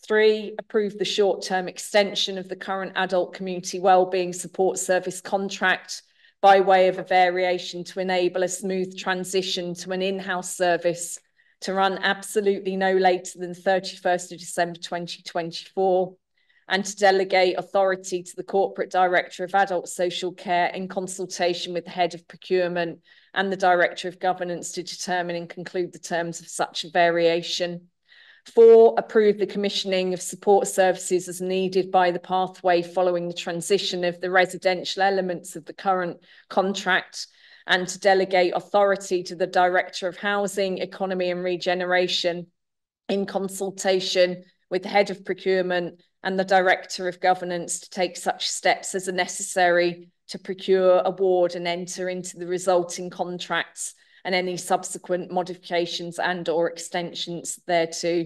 3, approve the short-term extension of the current Adult Community Wellbeing Support Service contract by way of a variation to enable a smooth transition to an in-house service to run absolutely no later than 31st of December 2024, and to delegate authority to the Corporate Director of Adult Social Care in consultation with the Head of Procurement and the Director of Governance to determine and conclude the terms of such a variation. 4, approve the commissioning of support services as needed by the pathway following the transition of the residential elements of the current contract, and to delegate authority to the Director of Housing, Economy and Regeneration in consultation with the Head of Procurement and the Director of Governance to take such steps as are necessary to procure, award and enter into the resulting contracts and any subsequent modifications and or extensions thereto.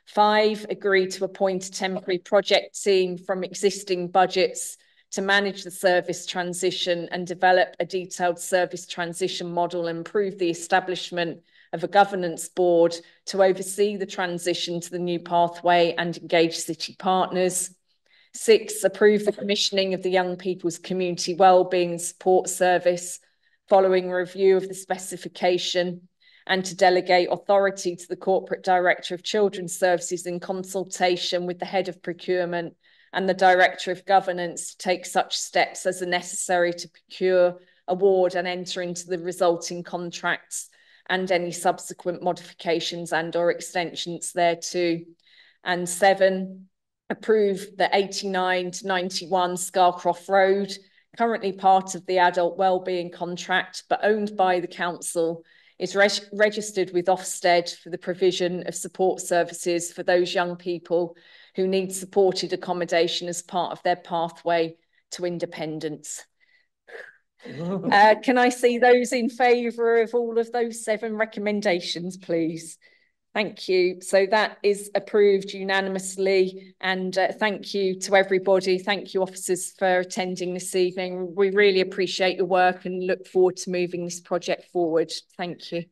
5, agree to appoint a temporary project team from existing budgets to manage the service transition and develop a detailed service transition model and improve the establishment of a governance board to oversee the transition to the new pathway and engage city partners. 6, approve the commissioning of the Young People's Community Wellbeing Support Service following review of the specification and to delegate authority to the Corporate Director of Children's Services in consultation with the Head of Procurement and the Director of Governance to take such steps as are necessary to procure, award and enter into the resulting contracts and any subsequent modifications and or extensions thereto. And 7, approve the 89 to 91 Scarcroft Road, currently part of the adult wellbeing contract, but owned by the council, is registered with Ofsted for the provision of support services for those young people who need supported accommodation as part of their pathway to independence. Can I see those in favour of all of those 7 recommendations, please? Thank you. So that is approved unanimously, and thank you to everybody. Thank you, officers, for attending this evening. We really appreciate your work and look forward to moving this project forward. Thank you.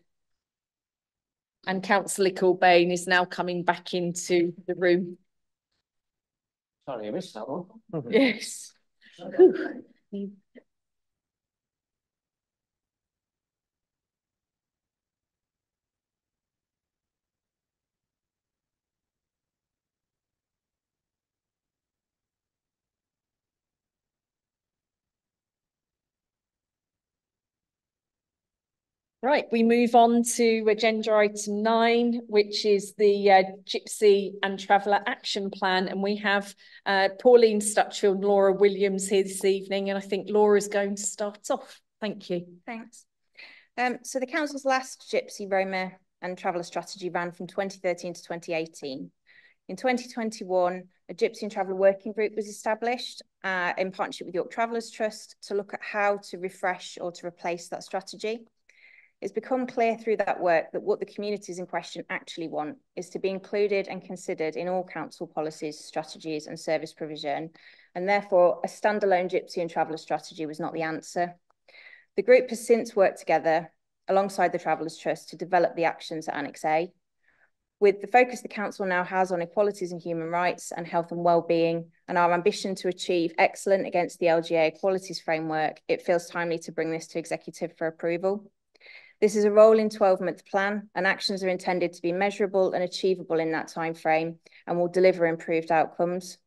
And Councillor Corbane is now coming back into the room. Sorry, I missed that one. Yes. Right, we move on to agenda item 9, which is the Gypsy and Traveller Action Plan. And we have Pauline Stutchfield and Laura Williams here this evening. And I think Laura's going to start off. Thank you. Thanks. So the Council's last Gypsy, Roma and Traveller strategy ran from 2013 to 2018. In 2021, a Gypsy and Traveller working group was established in partnership with York Travellers Trust to look at how to refresh or to replace that strategy. It's become clear through that work that what the communities in question actually want is to be included and considered in all council policies, strategies and service provision, and therefore a standalone Gypsy and Traveller strategy was not the answer. The group has since worked together alongside the Travellers Trust to develop the actions at Annex A. With the focus the council now has on equalities and human rights and health and wellbeing, and our ambition to achieve excellence against the LGA equalities framework, it feels timely to bring this to executive for approval. This is a rolling 12-month plan, and actions are intended to be measurable and achievable in that time frame and will deliver improved outcomes.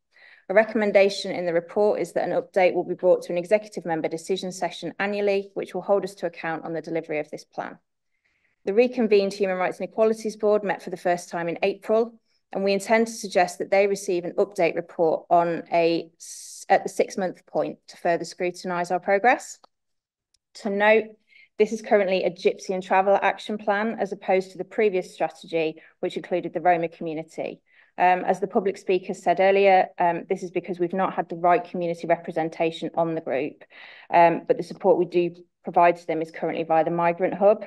A recommendation in the report is that an update will be brought to an executive member decision session annually, which will hold us to account on the delivery of this plan. The reconvened Human Rights and Equalities Board met for the first time in April, and we intend to suggest that they receive an update report at the 6-month point to further scrutinise our progress. To note, this is currently a Gypsy and Traveller action plan, as opposed to the previous strategy, which included the Roma community. As the public speaker said earlier, this is because we've not had the right community representation on the group, but the support we do provide to them is currently via the Migrant Hub.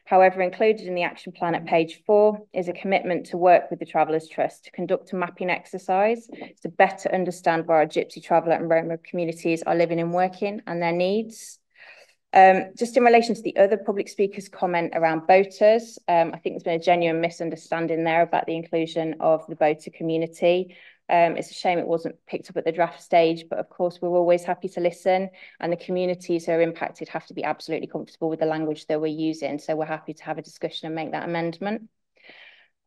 However, included in the action plan at page 4 is a commitment to work with the Travellers Trust to conduct a mapping exercise to better understand where our Gypsy, Traveller and Roma communities are living and working and their needs. Just in relation to the other public speakers' comment around boaters, I think there's been a genuine misunderstanding there about the inclusion of the boater community. It's a shame it wasn't picked up at the draft stage, but of course we're always happy to listen, and the communities who are impacted have to be absolutely comfortable with the language that we're using. So we're happy to have a discussion and make that amendment.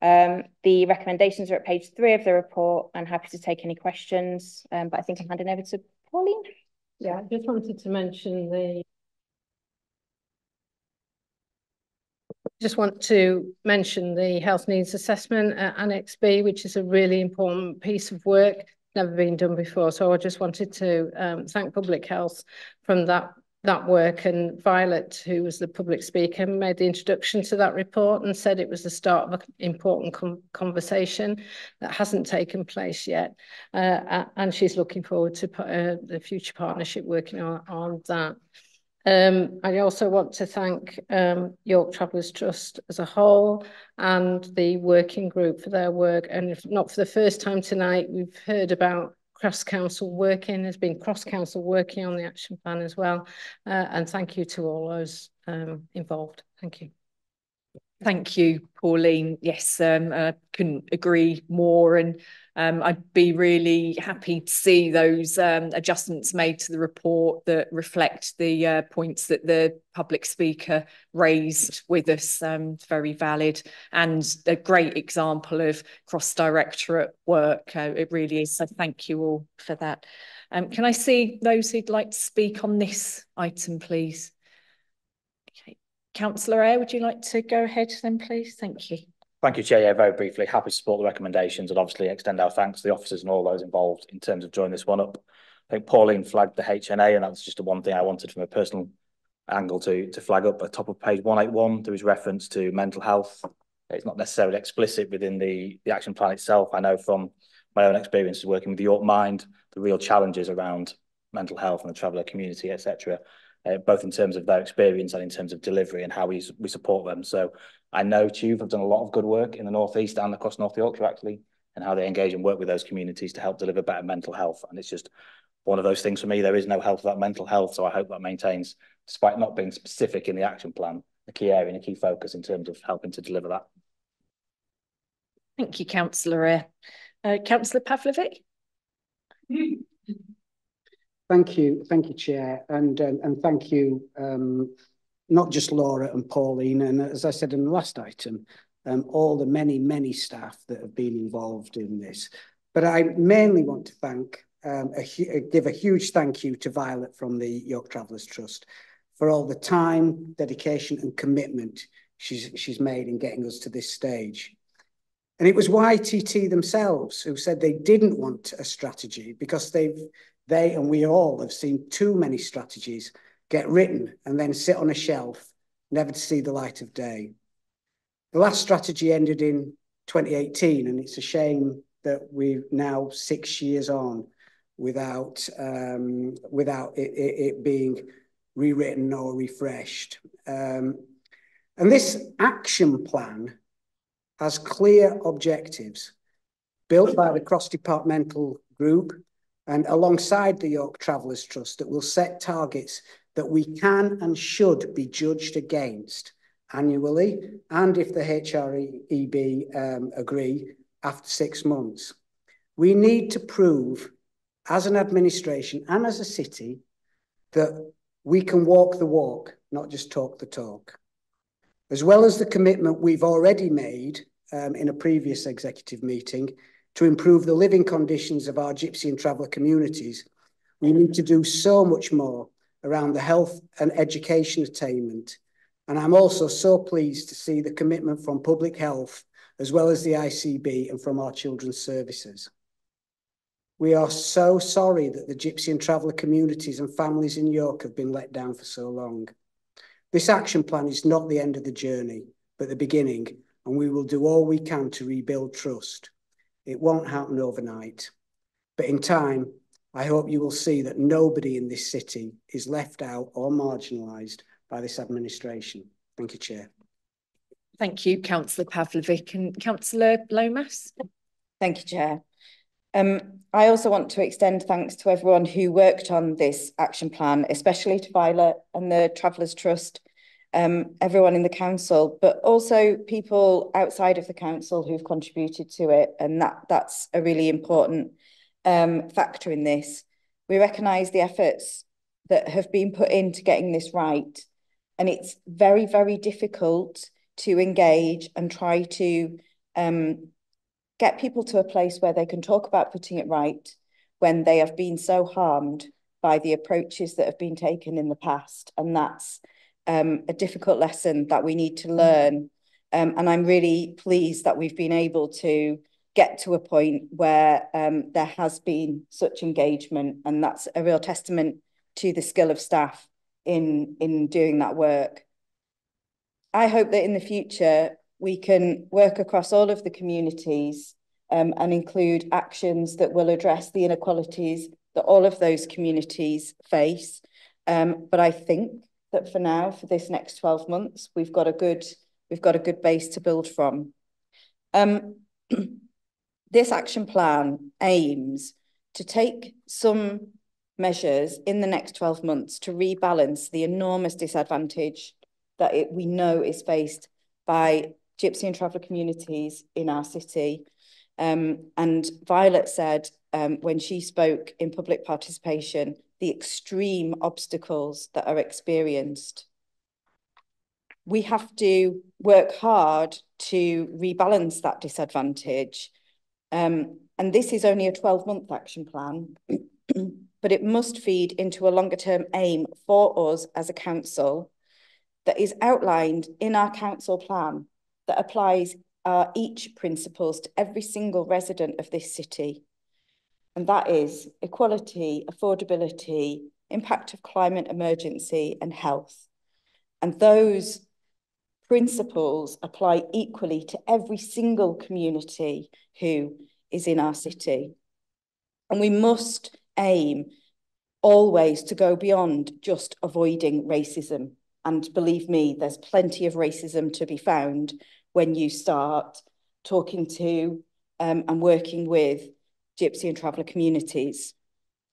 The recommendations are at page 3 of the report. I'm happy to take any questions, but I think I'm handing over to Pauline. Yeah, I just wanted to mention the health needs assessment at Annex B, which is a really important piece of work, never been done before. So I just wanted to thank Public Health from that work, and Violet, who was the public speaker, made the introduction to that report and said it was the start of an important conversation that hasn't taken place yet. And she's looking forward to the future partnership working on that. I also want to thank York Travellers Trust as a whole and the working group for their work. And if not for the first time tonight, we've heard about cross-council working. There's been cross-council working on the action plan as well. And thank you to all those involved. Thank you. Thank you, Pauline. Yes, I couldn't agree more, and I'd be really happy to see those adjustments made to the report that reflect the points that the public speaker raised with us. Very valid and a great example of cross-directorate work. It really is. So thank you all for that. Can I see those who'd like to speak on this item, please? Okay. Councillor Eyre, would you like to go ahead then, please? Thank you. Thank you, Chair. Yeah, very briefly, happy to support the recommendations and obviously extend our thanks to the officers and all those involved in terms of drawing this one up. I think Pauline flagged the HNA, and that's just the one thing I wanted from a personal angle to flag up. At the top of page 181, there is reference to mental health. It's not necessarily explicit within the action plan itself. I know from my own experiences working with the York Mind, the real challenges around mental health and the traveller community, etc., both in terms of their experience and in terms of delivery and how we support them. So I know TUV have done a lot of good work in the North East and across North Yorkshire, actually, and how they engage and work with those communities to help deliver better mental health. And it's just one of those things for me. There is no health without mental health. So I hope that maintains, despite not being specific in the action plan, a key area and a key focus in terms of helping to deliver that. Thank you, Councillor Eyre. Councillor Pavlovic? Thank you, Chair, and thank you, not just Laura and Pauline, and as I said in the last item, all the many staff that have been involved in this. But I mainly want to thank, give a huge thank you to Violet from the York Travellers Trust for all the time, dedication, and commitment she's made in getting us to this stage. And it was YTT themselves who said they didn't want a strategy because they and we all have seen too many strategies get written and then sit on a shelf, never to see the light of day. The last strategy ended in 2018, and it's a shame that we're now 6 years on without it being rewritten or refreshed. And this action plan has clear objectives built by the cross-departmental group and alongside the York Travellers Trust that will set targets that we can and should be judged against annually, and if the HREB agree, after 6 months. We need to prove as an administration and as a city that we can walk the walk, not just talk the talk. As well as the commitment we've already made in a previous executive meeting to improve the living conditions of our Gypsy and traveller communities, we need to do so much more around the health and education attainment. And I'm also so pleased to see the commitment from public health, as well as the ICB and from our children's services. We are so sorry that the Gypsy and traveller communities and families in York have been let down for so long. This action plan is not the end of the journey, but the beginning, and we will do all we can to rebuild trust. It won't happen overnight, but in time, I hope you will see that nobody in this city is left out or marginalised by this administration. Thank you, Chair. Thank you, Councillor Pavlovic. And Councillor Lomas? Thank you, Chair. I also want to extend thanks to everyone who worked on this action plan, especially to Violet and the Travellers Trust, everyone in the council, but also people outside of the council who've contributed to it, and that's a really important factor in this. We recognise the efforts that have been put into getting this right, and it's very, very difficult to engage and try to get people to a place where they can talk about putting it right when they have been so harmed by the approaches that have been taken in the past. And that's a difficult lesson that we need to learn. And I'm really pleased that we've been able to get to a point where there has been such engagement, and that's a real testament to the skill of staff in doing that work. I hope that in the future we can work across all of the communities and include actions that will address the inequalities that all of those communities face. But I think that for now, for this next 12 months, we've got a good base to build from. This action plan aims to take some measures in the next 12 months to rebalance the enormous disadvantage that we know is faced by Gypsy and traveller communities in our city. And Violet said when she spoke in public participation, the extreme obstacles that are experienced. We have to work hard to rebalance that disadvantage. And this is only a 12-month action plan, but it must feed into a longer-term aim for us as a council that is outlined in our council plan that applies our each principles to every single resident of this city. And that is equality, affordability, impact of climate emergency and health. And those principles apply equally to every single community who is in our city. And we must aim always to go beyond just avoiding racism. And believe me, there's plenty of racism to be found when you start talking to and working with Gypsy and traveller communities.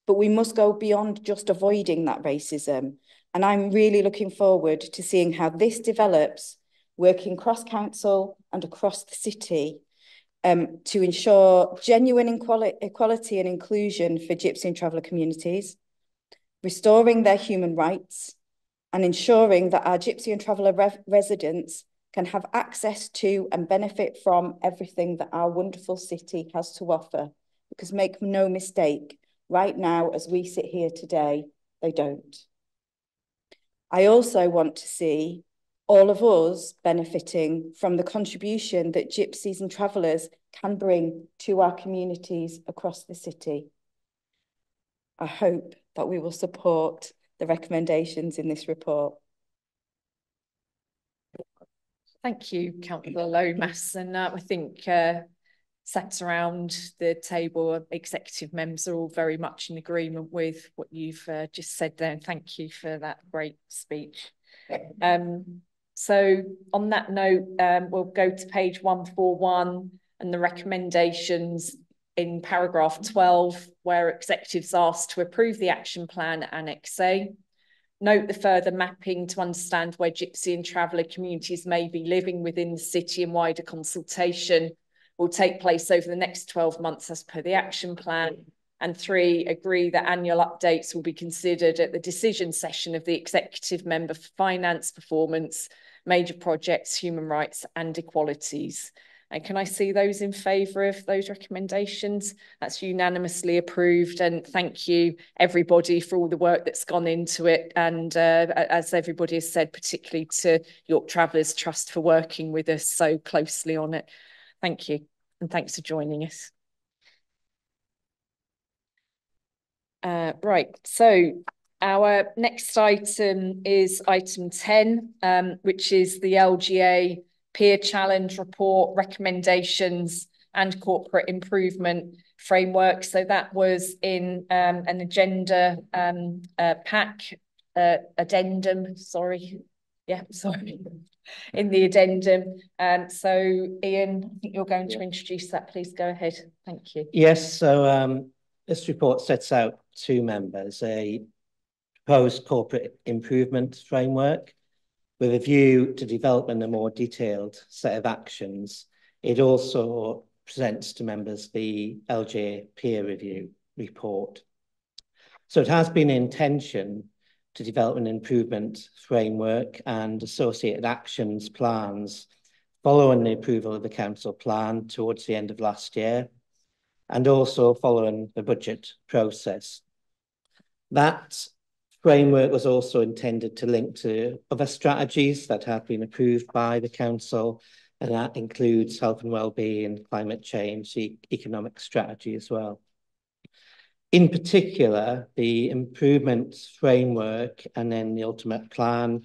But we must go beyond just avoiding that racism. And I'm really looking forward to seeing how this develops, working cross-council and across the city to ensure genuine equality and inclusion for Gypsy and traveller communities, restoring their human rights, and ensuring that our Gypsy and traveller residents can have access to and benefit from everything that our wonderful city has to offer. Because make no mistake, right now, as we sit here today, they don't. I also want to see all of us benefiting from the contribution that Gypsies and travellers can bring to our communities across the city. I hope that we will support the recommendations in this report. Thank you, Councillor Lomas. And I think sat around the table, executive members are all very much in agreement with what you've just said there. And thank you for that great speech. So on that note, we'll go to page 141 and the recommendations in paragraph 12, where executives asked to approve the action plan Annex A. Note the further mapping to understand where Gypsy and traveller communities may be living within the city, and wider consultation will take place over the next 12 months as per the action plan. And 3, agree that annual updates will be considered at the decision session of the executive member for finance, performance, major projects, human rights and equalities. And can I see those in favour of those recommendations? That's unanimously approved, and thank you everybody for all the work that's gone into it, and as everybody has said, particularly to York Travellers Trust for working with us so closely on it. Thank you, and thanks for joining us. Right, so our next item is item 10, which is the LGA Peer Challenge Report, Recommendations and Corporate Improvement Framework. So that was in an agenda pack, addendum, sorry. Yeah, sorry. In the addendum. So Ian, I think you're going to introduce that. Please go ahead. Thank you. Yes, so this report sets out 2 members, a proposed corporate improvement framework with a view to developing a more detailed set of actions. It also presents to members the LGA Peer Review report. So it has been intention to develop an improvement framework and associated actions plans following the approval of the council plan towards the end of last year, and also following the budget process. That framework was also intended to link to other strategies that have been approved by the council, and that includes health and wellbeing, climate change, the economic strategy as well. In particular, the improvement framework and then the ultimate plan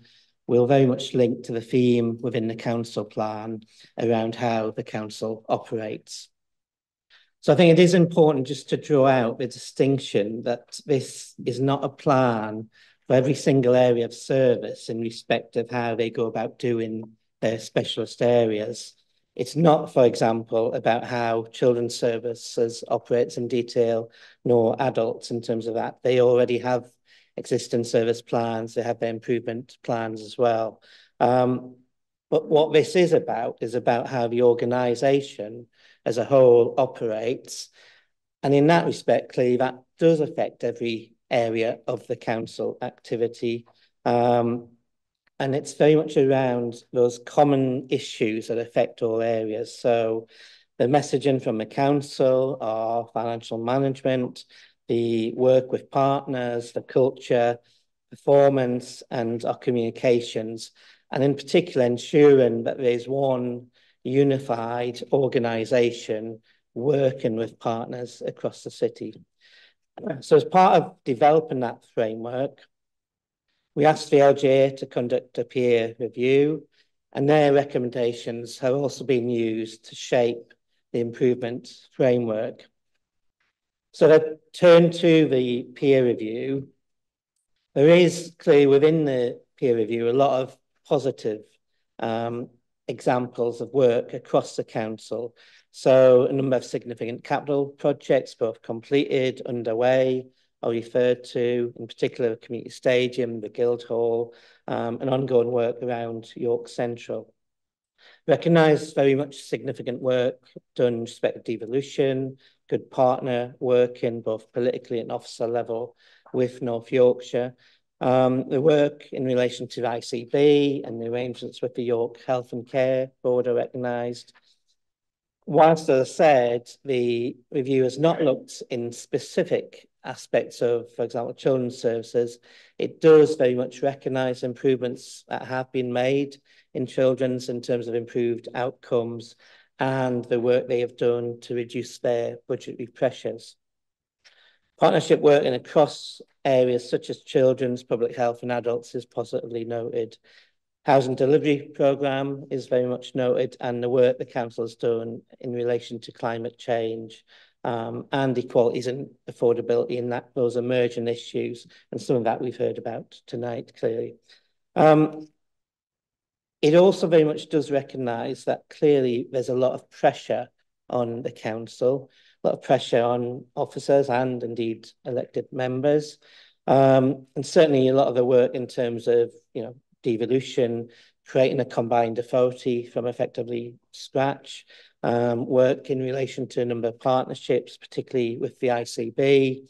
will very much link to the theme within the council plan around how the council operates. So I think it is important just to draw out the distinction that this is not a plan for every single area of service in respect of how they go about doing their specialist areas. It's not, for example, about how children's services operates in detail, nor adults in terms of that. They already have existing service plans, they have their improvement plans as well. But what this is about how the organisation as a whole operates. And in that respect, clearly that does affect every area of the council activity. And it's very much around those common issues that affect all areas. So the messaging from the council, our financial management, the work with partners, the culture, performance, and our communications, and in particular ensuring that there's one unified organisation working with partners across the city. So as part of developing that framework, we asked the LGA to conduct a peer review, and their recommendations have also been used to shape the improvement framework. So to turn to the peer review, there is clearly within the peer review a lot of positive examples of work across the council. So a number of significant capital projects, both completed, underway, are referred to, in particular the Community Stadium, the Guildhall, and ongoing work around York Central. Recognise very much significant work done in respect of devolution, good partner working both politically and officer level with North Yorkshire. The work in relation to ICB and the arrangements with the York Health and Care Board are recognised. Whilst, as I said, the review has not looked in specific aspects of, for example, children's services, it does very much recognise improvements that have been made in children's in terms of improved outcomes and the work they have done to reduce their budgetary pressures. Partnership work in across areas such as children's, public health and adults is positively noted. Housing delivery programme is very much noted, and the work the council has done in relation to climate change and equalities and affordability in those emerging issues, and some of that we've heard about tonight clearly. It also very much does recognise that clearly there's a lot of pressure on the council, a lot of pressure on officers and indeed elected members, and certainly a lot of the work in terms of, devolution, creating a combined authority from effectively scratch, work in relation to a number of partnerships, particularly with the ICB,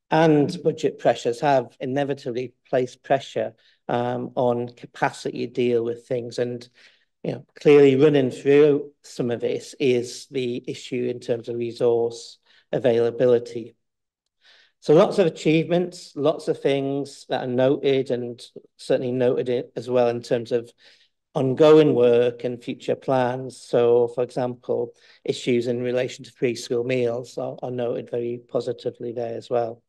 and budget pressures have inevitably placed pressure on capacity to deal with things. And clearly running through some of this is the issue in terms of resource availability. So lots of achievements, lots of things that are noted, and certainly noted it as well in terms of ongoing work and future plans. So, for example, issues in relation to free school meals are noted very positively there as well.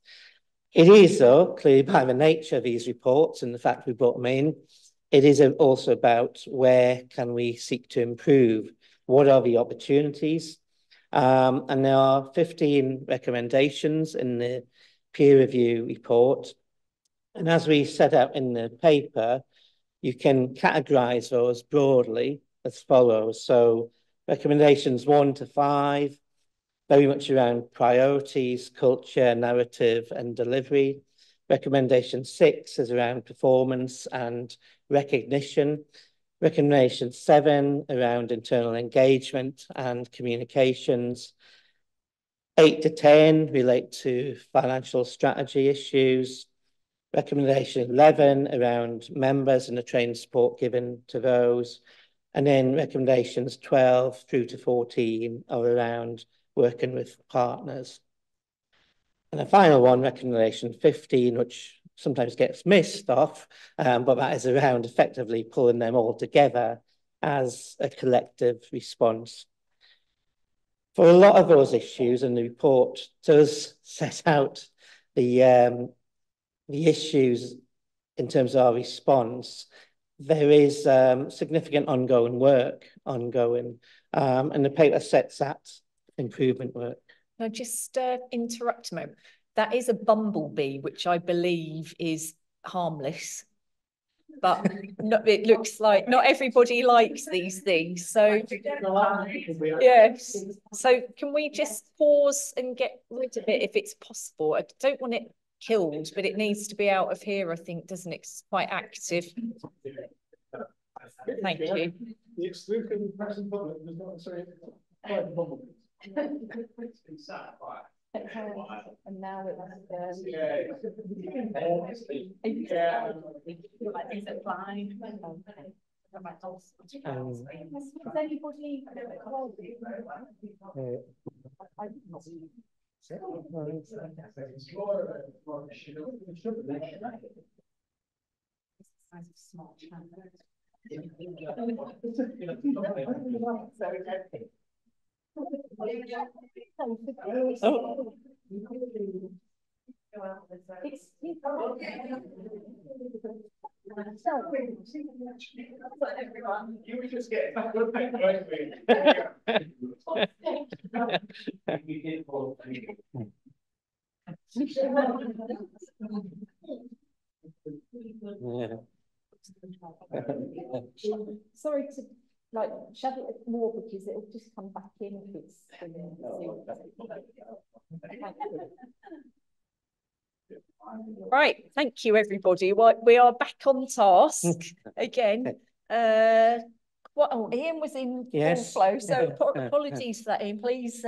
It is, though, clearly by the nature of these reports and the fact we brought them in, it is also about where can we seek to improve, what are the opportunities. And there are 15 recommendations in the peer review report. And as we set out in the paper, you can categorise those broadly as follows. So recommendations 1 to 5, very much around priorities, culture, narrative and delivery. Recommendation 6 is around performance and recognition. Recommendation 7 around internal engagement and communications. 8 to 10 relate to financial strategy issues. Recommendation 11 around members and the training support given to those. And then recommendations 12 through to 14 are around working with partners. And the final one, recommendation 15, which sometimes gets missed off, but that is around effectively pulling them all together as a collective response. For a lot of those issues, and the report does set out the issues in terms of our response, there is significant ongoing work and the paper sets that improvement work. Can I just interrupt a moment? That is a bumblebee, which I believe is harmless, but it looks like not everybody likes these things. So yes, so can we just pause and get rid of it if it's possible? I don't want it killed, but it needs to be out of here, I think, doesn't it? It's quite active. Thank you. The exclusion press and public does not say private public. And now it's You were just getting back on sorry to like shadow it more because it'll just come back in if it's right. Thank you, everybody. Well, we are back on task again. Ian was in full flow, so apologies for that, Ian. Please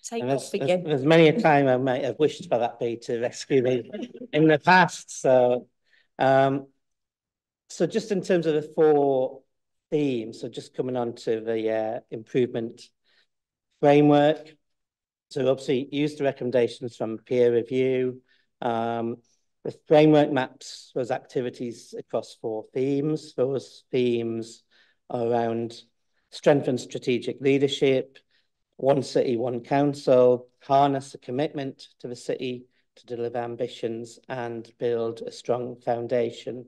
take off again. There's many a time I might have wished for that bee to rescue me in the past. So, so just in terms of the 4 themes, so just coming on to the improvement framework. So obviously use the recommendations from peer review. The framework maps those activities across 4 themes. Those themes are around strengthen strategic leadership, one city, one council, harness the commitment to the city to deliver ambitions and build a strong foundation.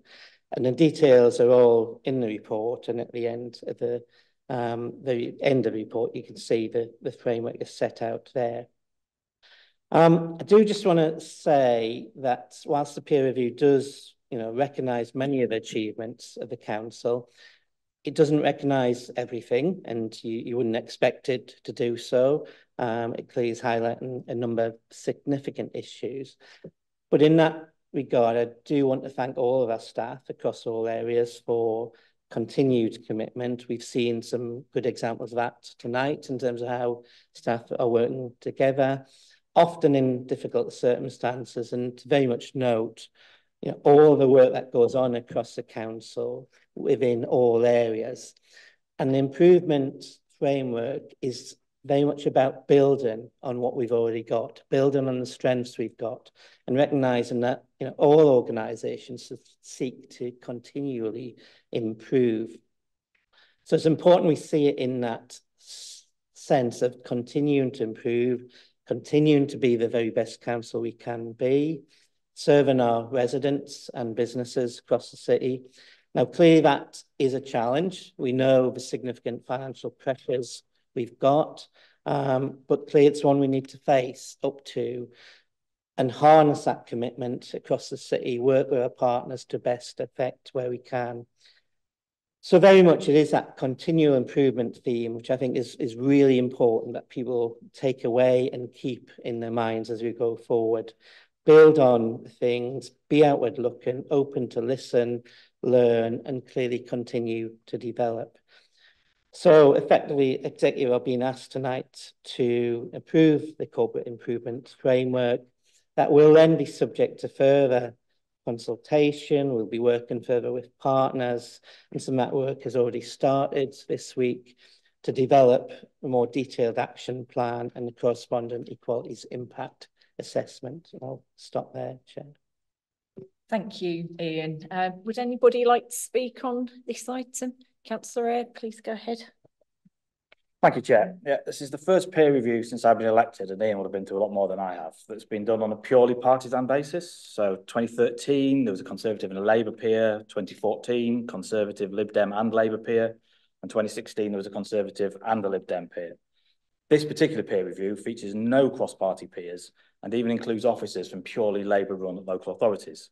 And the details are all in the report, and at the end of the report, you can see the framework is set out there. I do just want to say that whilst the peer review does, recognise many of the achievements of the council, it doesn't recognise everything, and you wouldn't expect it to do so. It clearly is highlighting a number of significant issues. But in that regard, I do want to thank all of our staff across all areas for continued commitment. We've seen some good examples of that tonight in terms of how staff are working together, often in difficult circumstances, and to very much note, all the work that goes on across the council within all areas. And the improvement framework is very much about building on what we've already got, building on the strengths we've got, and recognising that all organisations seek to continually improve. So it's important we see it in that sense of continuing to improve, continuing to be the very best council we can be, serving our residents and businesses across the city. Now, clearly that is a challenge. We know the significant financial pressures we've got, but clearly it's one we need to face up to and harness that commitment across the city, work with our partners to best effect where we can. So very much it is that continual improvement theme, which I think is really important that people take away and keep in their minds as we go forward. Build on things, be outward looking, open to listen, learn, and clearly continue to develop. So effectively, executive are being asked tonight to approve the corporate improvement framework. That will then be subject to further consultation. We'll be working further with partners, and some of that work has already started this week to develop a more detailed action plan and the corresponding equalities impact assessment. I'll stop there, Chair. Thank you, Ian. Would anybody like to speak on this item? Councillor Eyre, please go ahead. Thank you, Chair. Yeah, this is the first peer review since I've been elected, and Ian would have been through a lot more than I have, that's been done on a purely partisan basis. So 2013, there was a Conservative and a Labour peer. 2014, Conservative, Lib Dem and Labour peer. And 2016, there was a Conservative and a Lib Dem peer. This particular peer review features no cross-party peers and even includes officers from purely Labour-run local authorities.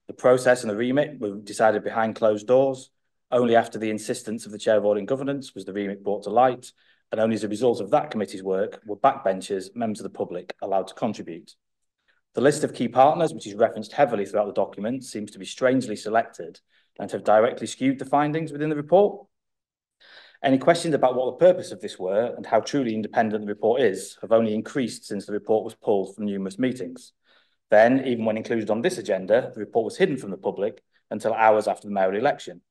The process and the remit were decided behind closed doors. Only after the insistence of the Chair of Audit and Governance was the remit brought to light, and only as a result of that committee's work were backbenchers, members of the public, allowed to contribute. The list of key partners, which is referenced heavily throughout the document, seems to be strangely selected and have directly skewed the findings within the report. Any questions about what the purpose of this were and how truly independent the report is have only increased since the report was pulled from numerous meetings. Then, even when included on this agenda, the report was hidden from the public until hours after the mayoral election.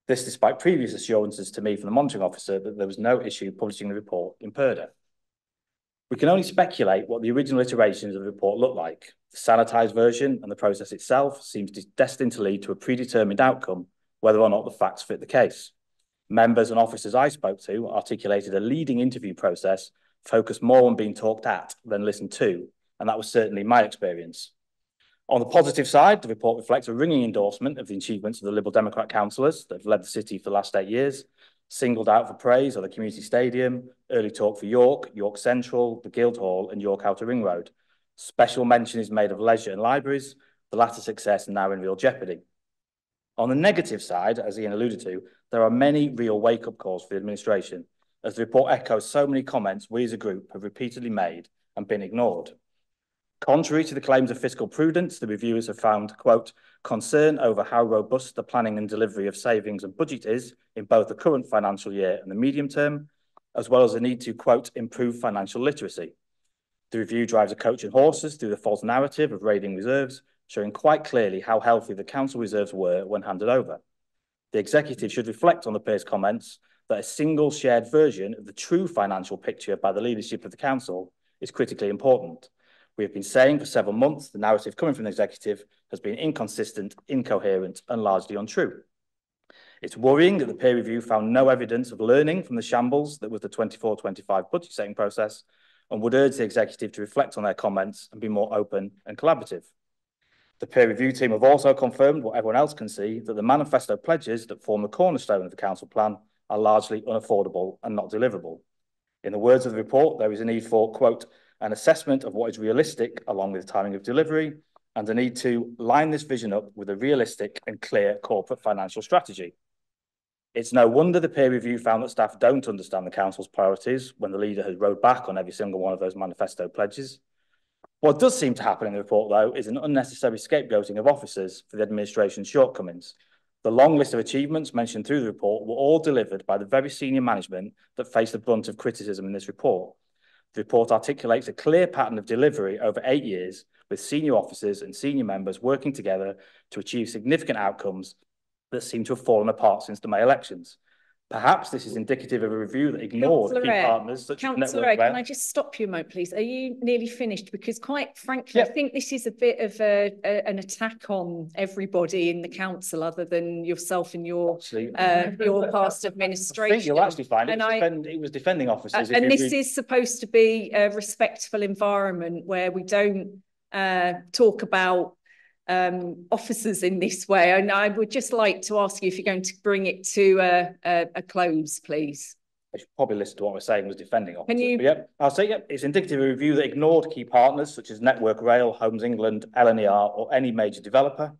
This despite previous assurances to me from the monitoring officer that there was no issue publishing the report in Purdah. We can only speculate what the original iterations of the report looked like. The sanitised version and the process itself seems destined to lead to a predetermined outcome, whether or not the facts fit the case. Members and officers I spoke to articulated a leading interview process focused more on being talked at than listened to, and that was certainly my experience. On the positive side, the report reflects a ringing endorsement of the achievements of the Liberal Democrat councillors that have led the city for the last 8 years. Singled out for praise are the Community Stadium, Early Talk for York, York Central, the Guildhall and York Outer Ring Road. Special mention is made of leisure and libraries, the latter success now in real jeopardy. On the negative side, as Ian alluded to, there are many real wake-up calls for the administration, as the report echoes so many comments we as a group have repeatedly made and been ignored. Contrary to the claims of fiscal prudence, the reviewers have found, quote, concern over how robust the planning and delivery of savings and budget is in both the current financial year and the medium term, as well as the need to, quote, improve financial literacy. The review drives a coach and horses through the false narrative of raiding reserves, showing quite clearly how healthy the council reserves were when handed over. The executive should reflect on the peers' comments that a single shared version of the true financial picture by the leadership of the council is critically important. We have been saying for several months the narrative coming from the executive has been inconsistent, incoherent, and largely untrue. It's worrying that the peer review found no evidence of learning from the shambles that was the 24-25 budget setting process, and would urge the executive to reflect on their comments and be more open and collaborative. The peer review team have also confirmed what everyone else can see, that the manifesto pledges that form the cornerstone of the council plan are largely unaffordable and not deliverable. In the words of the report, there is a need for, quote, an assessment of what is realistic along with the timing of delivery, and a need to line this vision up with a realistic and clear corporate financial strategy. It's no wonder the peer review found that staff don't understand the council's priorities when the leader has rowed back on every single one of those manifesto pledges. What does seem to happen in the report, though, is an unnecessary scapegoating of officers for the administration's shortcomings. The long list of achievements mentioned through the report were all delivered by the very senior management that faced the brunt of criticism in this report. The report articulates a clear pattern of delivery over 8 years, with senior officers and senior members working together to achieve significant outcomes that seem to have fallen apart since the May elections. Perhaps this is indicative of a review that ignored key partners such as Network Rail. Can I just stop you a moment, please? Are you nearly finished? Because quite frankly, I think this is a bit of an attack on everybody in the council, other than yourself and your past administration. I think you'll actually find it was defending officers. And this is supposed to be a respectful environment where we don't talk about officers in this way, and I would just like to ask you if you're going to bring it to a close, please. I should probably listen to what we're saying was defending officers. Can you? Yep, I'll say it's indicative of a review that ignored key partners such as Network Rail, Homes England, LNER, or any major developer.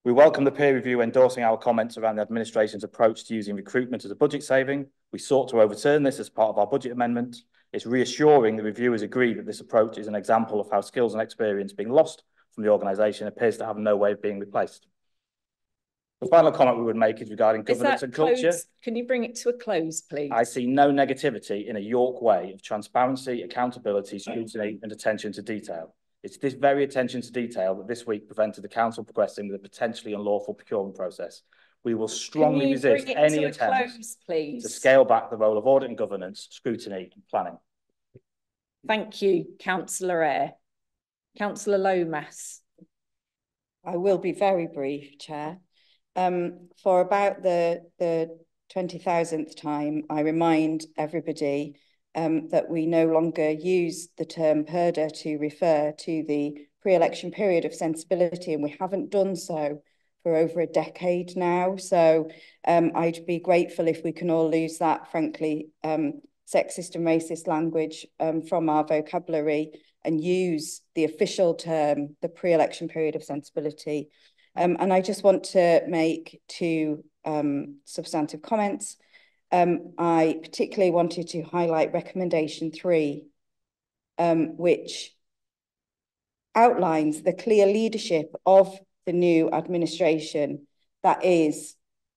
We welcome the peer review endorsing our comments around the administration's approach to using recruitment as a budget saving. We sought to overturn this as part of our budget amendment. It's reassuring the reviewers agree that this approach is an example of how skills and experience being lost from the organisation appears to have no way of being replaced. The final comment we would make is regarding governance and culture. Can you bring it to a close, please? I see no negativity in a York way of transparency, accountability, scrutiny and attention to detail. It's this very attention to detail that this week prevented the council progressing with a potentially unlawful procurement process. We will strongly resist any attempt to scale back the role of audit and governance, scrutiny and planning. Thank you, Councillor Eyre. Councillor Lomas. I will be very brief, Chair. For about the 20,000th time, I remind everybody that we no longer use the term Purdah to refer to the pre-election period of sensibility, and we haven't done so for over a decade now. So I'd be grateful if we can all lose that, frankly, sexist and racist language from our vocabulary and use the official term, the pre-election period of sensibility. And I just want to make two substantive comments. I particularly wanted to highlight recommendation 3, which outlines the clear leadership of the new administration that is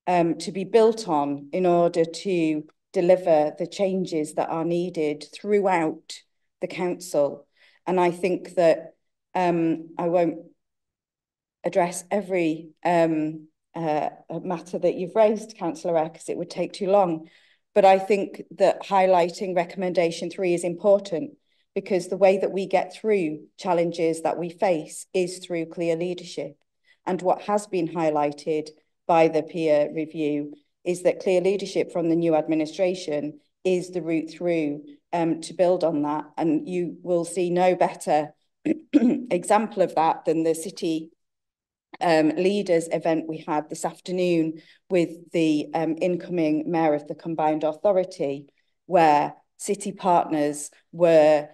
to be built on in order to deliver the changes that are needed throughout the council. And I think that I won't address every matter that you've raised, Councillor Eyre, because it would take too long. But I think that highlighting recommendation 3 is important, because the way that we get through challenges that we face is through clear leadership. And what has been highlighted by the peer review is that clear leadership from the new administration is the route through to build on that. And you will see no better example of that than the city leaders event we had this afternoon with the incoming mayor of the combined authority, where city partners were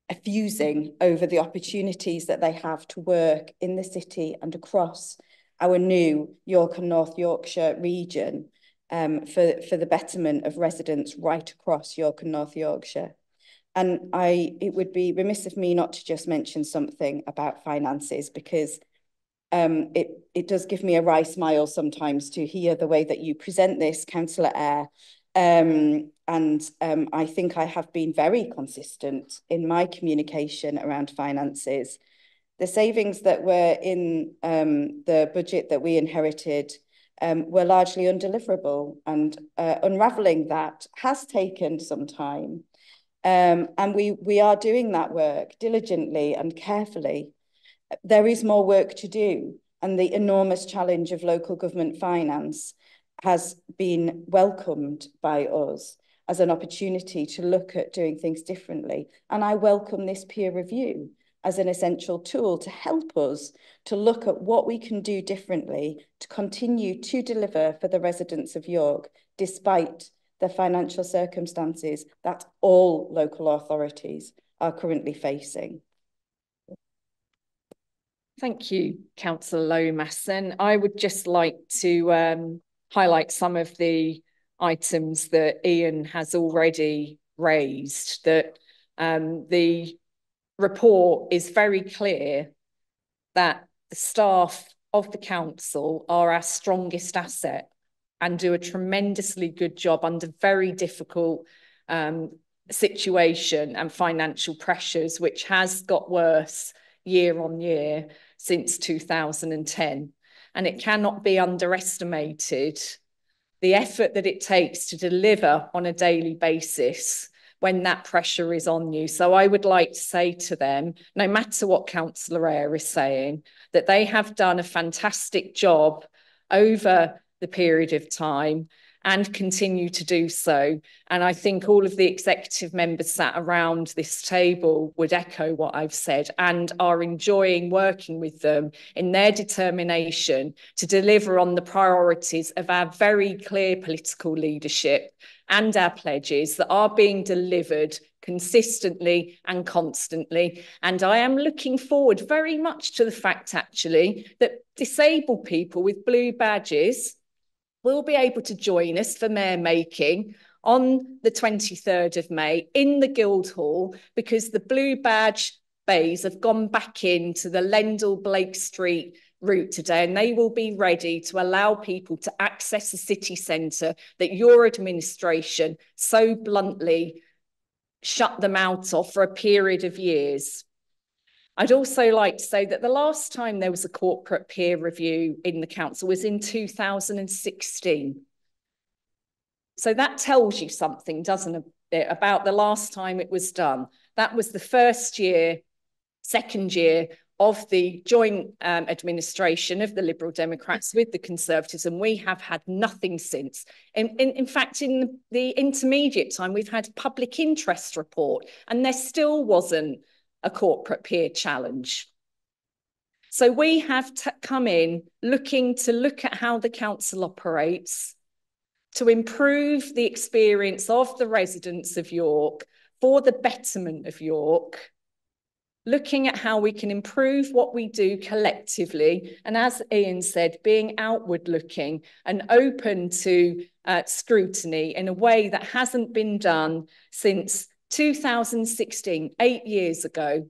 effusing over the opportunities that they have to work in the city and across our new York and North Yorkshire region for the betterment of residents right across York and North Yorkshire. And it would be remiss of me not to just mention something about finances, because it does give me a wry smile sometimes to hear the way that you present this, Councillor Eyre. I think I have been very consistent in my communication around finances. The savings that were in the budget that we inherited were largely undeliverable, and unravelling that has taken some time. And we are doing that work diligently and carefully. There is more work to do, and the enormous challenge of local government finance has been welcomed by us as an opportunity to look at doing things differently. And I welcome this peer review as an essential tool to help us to look at what we can do differently to continue to deliver for the residents of York, despite the financial circumstances that all local authorities are currently facing. Thank you, Councillor Lomas. And I would just like to highlight some of the items that Ian has already raised, that the report is very clear that the staff of the council are our strongest asset and do a tremendously good job under very difficult situation and financial pressures, which has got worse year on year since 2010. And it cannot be underestimated the effort that it takes to deliver on a daily basis when that pressure is on you. So I would like to say to them, no matter what Councillor Eyre is saying, that they have done a fantastic job over the period of time and continue to do so. And I think all of the executive members sat around this table would echo what I've said and are enjoying working with them in their determination to deliver on the priorities of our very clear political leadership and our pledges that are being delivered consistently and constantly. And I am looking forward very much to the fact, actually, that disabled people with blue badges will be able to join us for mayor making on the 23rd of May in the Guildhall, because the blue badge bays have gone back into the Lendal Blake Street route today, and they will be ready to allow people to access the city centre that your administration so bluntly shut them out of for a period of years. I'd also like to say that the last time there was a corporate peer review in the council was in 2016. So that tells you something, doesn't it, about the last time it was done. That was the first year, second year of the joint administration of the Liberal Democrats with the Conservatives, and we have had nothing since. In fact, in the intermediate time, we've had a public interest report, and there still wasn't a corporate peer challenge. So we have come in look at how the council operates, to improve the experience of the residents of York for the betterment of York, looking at how we can improve what we do collectively. And as Ian said, being outward looking and open to scrutiny in a way that hasn't been done since 2016, 8 years ago.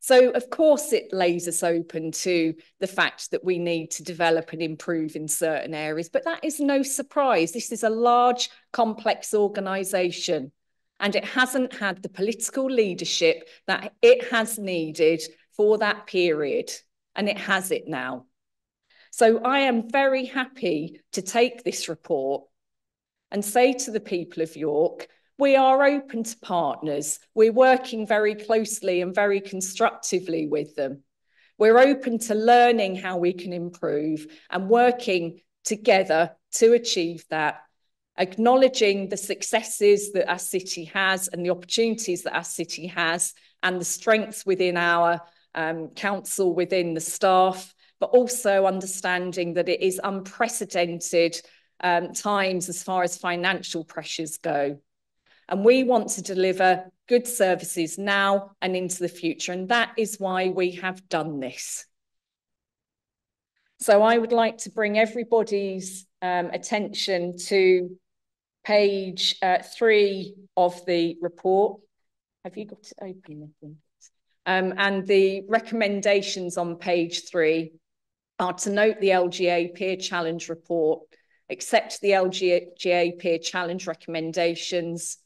So, of course, it lays us open to the fact that we need to develop and improve in certain areas, but that is no surprise. This is a large, complex organisation, and it hasn't had the political leadership that it has needed for that period, and it has it now. So I am very happy to take this report and say to the people of York, we are open to partners. We're working very closely and very constructively with them. We're open to learning how we can improve and working together to achieve that, acknowledging the successes that our city has and the opportunities that our city has and the strengths within our council, within the staff, but also understanding that it is unprecedented times as far as financial pressures go. And we want to deliver good services now and into the future. And that is why we have done this. So I would like to bring everybody's attention to page 3 of the report. Have you got it open? And the recommendations on page 3 are to note the LGA Peer Challenge report, accept the LGA Peer Challenge recommendations,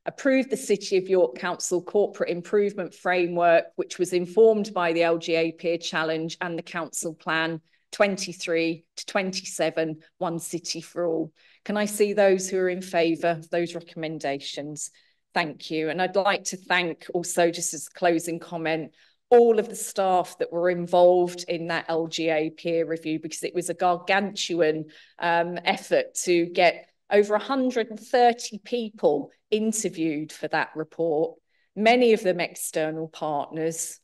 approve the City of York Council Corporate Improvement Framework, which was informed by the LGA Peer Challenge and the Council Plan 23 to 27, One City for All. Can I see those who are in favour of those recommendations? Thank you. And I'd like to thank also, just as a closing comment, all of the staff that were involved in that LGA peer review, because it was a gargantuan effort to get over 130 people interviewed for that report, many of them external partners.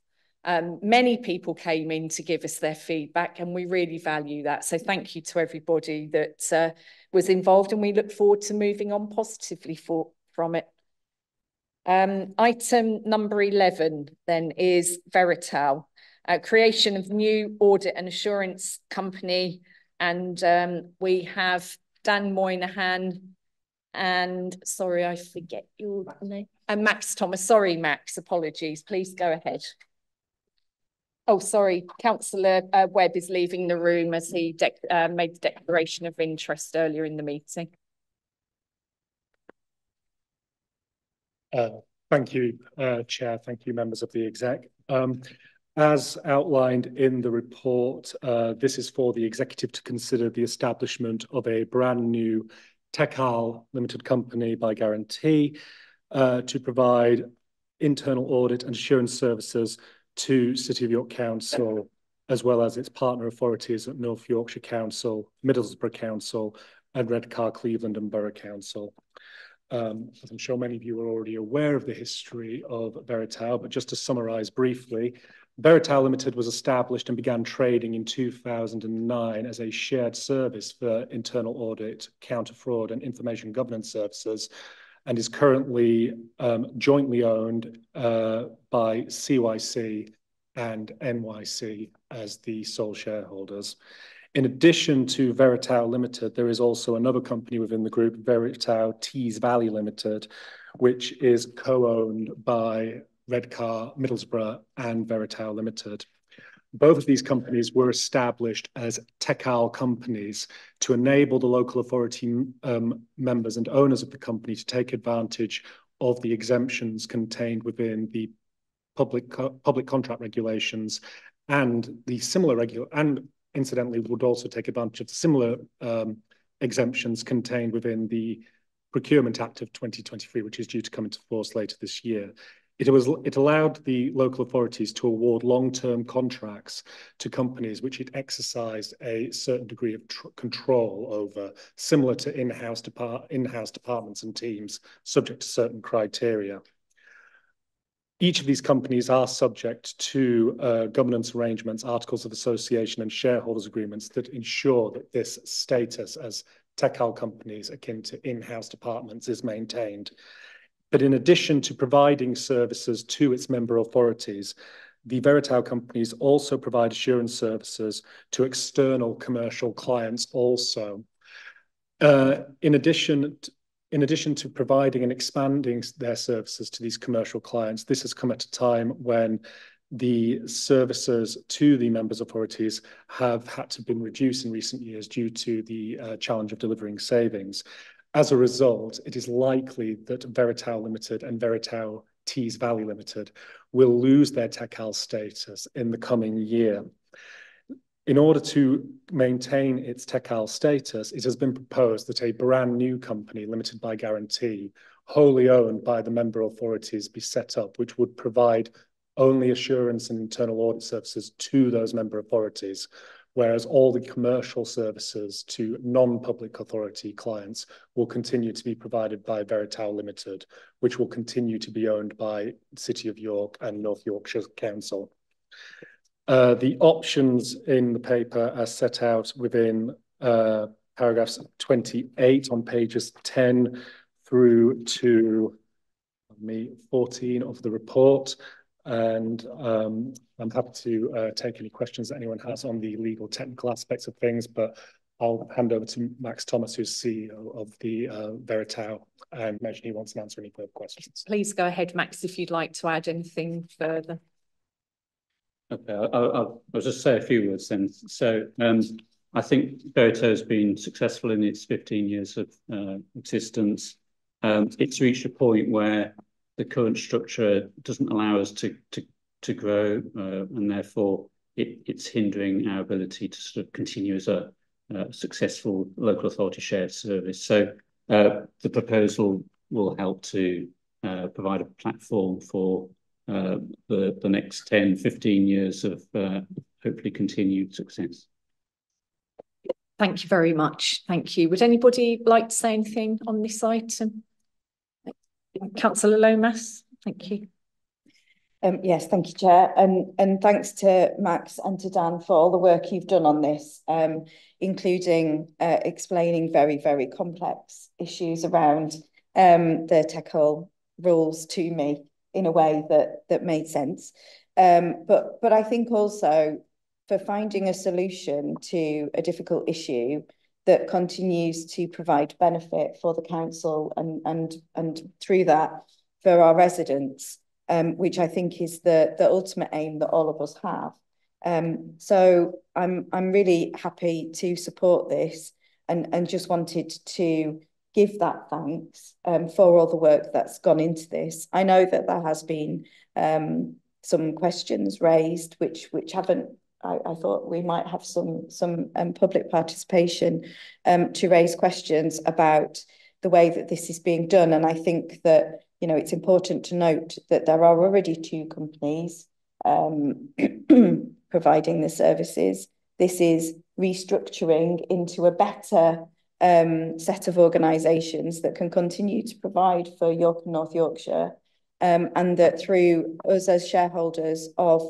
Many people came in to give us their feedback, and we really value that. So thank you to everybody that was involved, and we look forward to moving on positively from it. Item number 11 then is Veritau, creation of new audit and assurance company. And we have Dan Moynihan and, sorry, I forget your name, and Max Thomas. Sorry, Max, apologies. Please go ahead. Oh, sorry, Councillor Webb is leaving the room as he made the declaration of interest earlier in the meeting. Thank you, Chair. Thank you, members of the exec. As outlined in the report, this is for the executive to consider the establishment of a brand new Techal limited company by guarantee to provide internal audit and assurance services to City of York Council, as well as its partner authorities at North Yorkshire Council, Middlesbrough Council, and Redcar, Cleveland and Borough Council. As I'm sure many of you are already aware of the history of Veritau, but just to summarise briefly, Veritau Limited was established and began trading in 2009 as a shared service for internal audit, counter-fraud and information governance services, and is currently jointly owned by CYC and NYC as the sole shareholders. In addition to Veritau Limited, there is also another company within the group, Veritau Tees Valley Limited, which is co-owned by Redcar, Middlesbrough and Veritau Limited. Both of these companies were established as Techal companies to enable the local authority members and owners of the company to take advantage of the exemptions contained within the public contract regulations and the similar incidentally would also take advantage of the similar exemptions contained within the Procurement Act of 2023, which is due to come into force later this year. It allowed the local authorities to award long-term contracts to companies which it exercised a certain degree of control over, similar to in-house departments and teams, subject to certain criteria. Each of these companies are subject to governance arrangements, articles of association and shareholders agreements that ensure that this status as Techal companies akin to in-house departments is maintained. But in addition to providing services to its member authorities, the Veritau companies also provide assurance services to external commercial clients also. In addition to providing and expanding their services to these commercial clients, this has come at a time when the services to the members' authorities have had to be reduced in recent years due to the challenge of delivering savings. As a result, it is likely that Veritau Limited and Veritau Tees Valley Limited will lose their TECAL status in the coming year. In order to maintain its TECAL status, it has been proposed that a brand new company, limited by guarantee, wholly owned by the member authorities, be set up, which would provide only assurance and internal audit services to those member authorities, whereas all the commercial services to non-public authority clients will continue to be provided by Veritau Limited, which will continue to be owned by City of York and North Yorkshire Council. The options in the paper are set out within paragraphs 28 on pages 10 through to 14 of the report. And I'm happy to take any questions that anyone has on the legal technical aspects of things, but I'll hand over to Max Thomas, who's CEO of the Veritau, and imagine he wants to answer any further questions. Please go ahead, Max, if you'd like to add anything further. Okay, I'll just say a few words then. So I think Veritau has been successful in its 15 years of existence. It's reached a point where the current structure doesn't allow us to grow, and therefore it's hindering our ability to sort of continue as a successful local authority shared service. So the proposal will help to provide a platform for the next 10, 15 years of hopefully continued success. Thank you very much. Thank you. Would anybody like to say anything on this item? Councillor Lomas, thank you. Yes, thank you, Chair. And thanks to Max and to Dan for all the work you've done on this, including explaining very, very complex issues around the TECAL rules to me in a way that made sense. But I think also for finding a solution to a difficult issue that continues to provide benefit for the council and through that for our residents, which I think is the ultimate aim that all of us have. So I'm really happy to support this and just wanted to give that thanks for all the work that's gone into this. I know that there has been some questions raised which haven't. I thought we might have some public participation to raise questions about the way that this is being done. And I think that, you know, it's important to note that there are already 2 companies providing the services. This is restructuring into a better set of organisations that can continue to provide for York and North Yorkshire, and that through us as shareholders of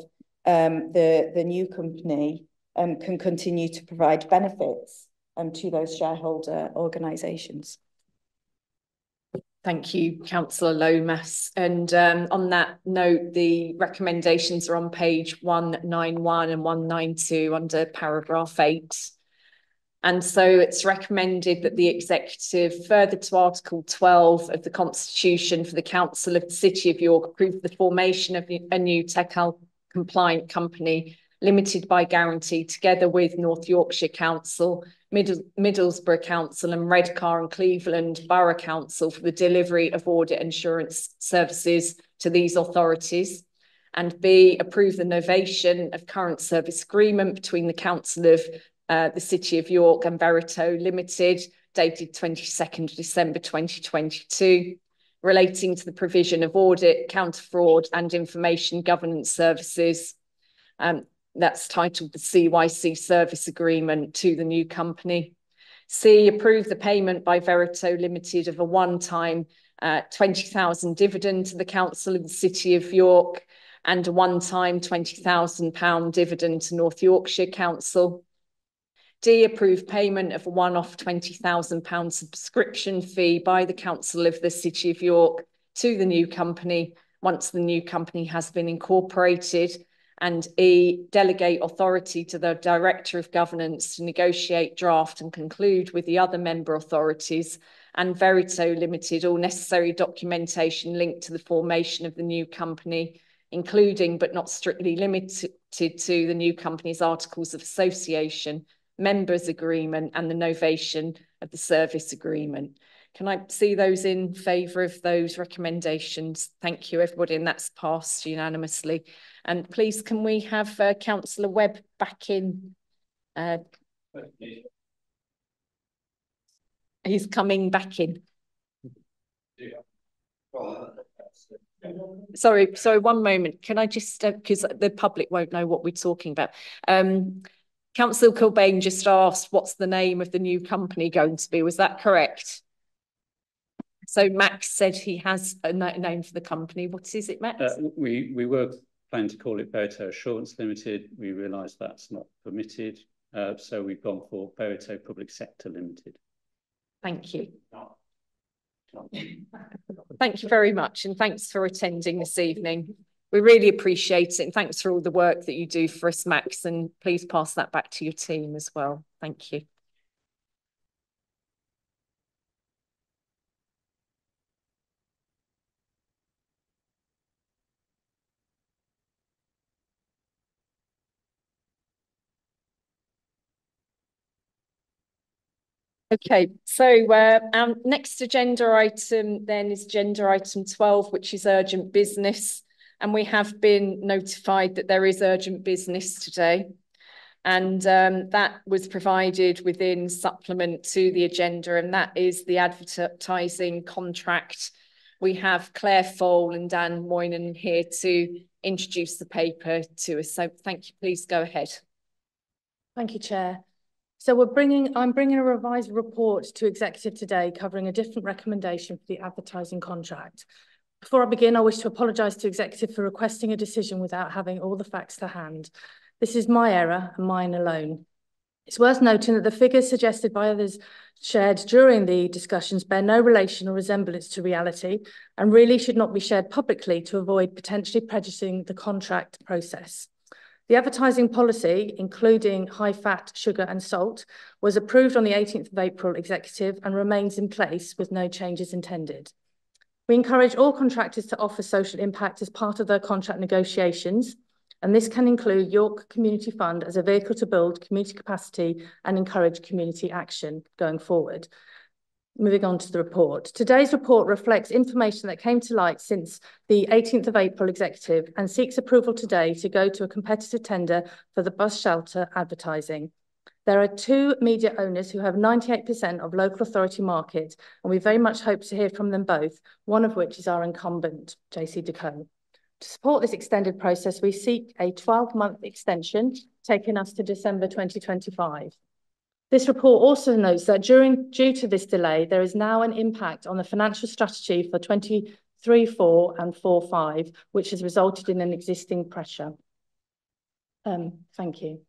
the new company can continue to provide benefits to those shareholder organisations. Thank you, Councillor Lomas. And on that note, the recommendations are on page 191 and 192 under paragraph 8. And so it's recommended that the executive, further to Article 12 of the Constitution for the Council of the City of York, approve the formation of a new TECAL compliant company limited by guarantee, together with North Yorkshire Council, Middlesbrough Council and Redcar and Cleveland Borough Council for the delivery of audit insurance services to these authorities. And B, approve the novation of current service agreement between the Council of the City of York and Veritau Limited, dated 22nd December 2022, relating to the provision of audit, counter-fraud and information governance services. That's titled the CYC Service Agreement to the new company. C, approve the payment by Veritau Limited of a one-time 20,000 dividend to the Council of the City of York and a one-time £20,000 dividend to North Yorkshire Council. D, approve payment of a one-off £20,000 subscription fee by the Council of the City of York to the new company once the new company has been incorporated. And E, delegate authority to the Director of Governance to negotiate, draft and conclude with the other member authorities and Veritau Limited all necessary documentation linked to the formation of the new company including but not strictly limited to the new company's articles of association, members agreement and the novation of the service agreement. Can I see those in favour of those recommendations? Thank you, everybody, and that's passed unanimously. And please, can we have Councillor Webb back in? He's coming back in. Sorry, one moment. Can I just, because the public won't know what we're talking about. Councillor Kilbane just asked, what's the name of the new company going to be? Was that correct? So Max said he has a name for the company. What is it, Max? We were planning to call it Veritau Assurance Limited. We realised that's not permitted. So we've gone for Veritau Public Sector Limited. Thank you. Thank you very much, and thanks for attending this evening. We really appreciate it, and thanks for all the work that you do for us, Max, and please pass that back to your team as well. Thank you. Okay, so our next agenda item then is agenda item 12, which is urgent business. And we have been notified that there is urgent business today. And that was provided within supplement to the agenda, and that is the advertising contract. We have Claire Fole and Dan Moynan here to introduce the paper to us. So thank you, please go ahead. Thank you, Chair. So I'm bringing a revised report to Executive today covering a different recommendation for the advertising contract. Before I begin, I wish to apologise to Executive for requesting a decision without having all the facts to hand. This is my error and mine alone. It's worth noting that the figures suggested by others shared during the discussions bear no relation or resemblance to reality and really should not be shared publicly to avoid potentially prejudicing the contract process. The advertising policy, including high fat, sugar and salt, was approved on the 18th of April Executive and remains in place with no changes intended. We encourage all contractors to offer social impact as part of their contract negotiations, and this can include York Community Fund as a vehicle to build community capacity and encourage community action going forward. Moving on to the report. Today's report reflects information that came to light since the 18th of April Executive and seeks approval today to go to a competitive tender for the bus shelter advertising. There are two media owners who have 98% of local authority market, and we very much hope to hear from them both, one of which is our incumbent, JC Deco. To support this extended process, we seek a 12-month extension, taking us to December 2025. This report also notes that due to this delay, there is now an impact on the financial strategy for 23-4 and 4-5, which has resulted in an existing pressure. Thank you.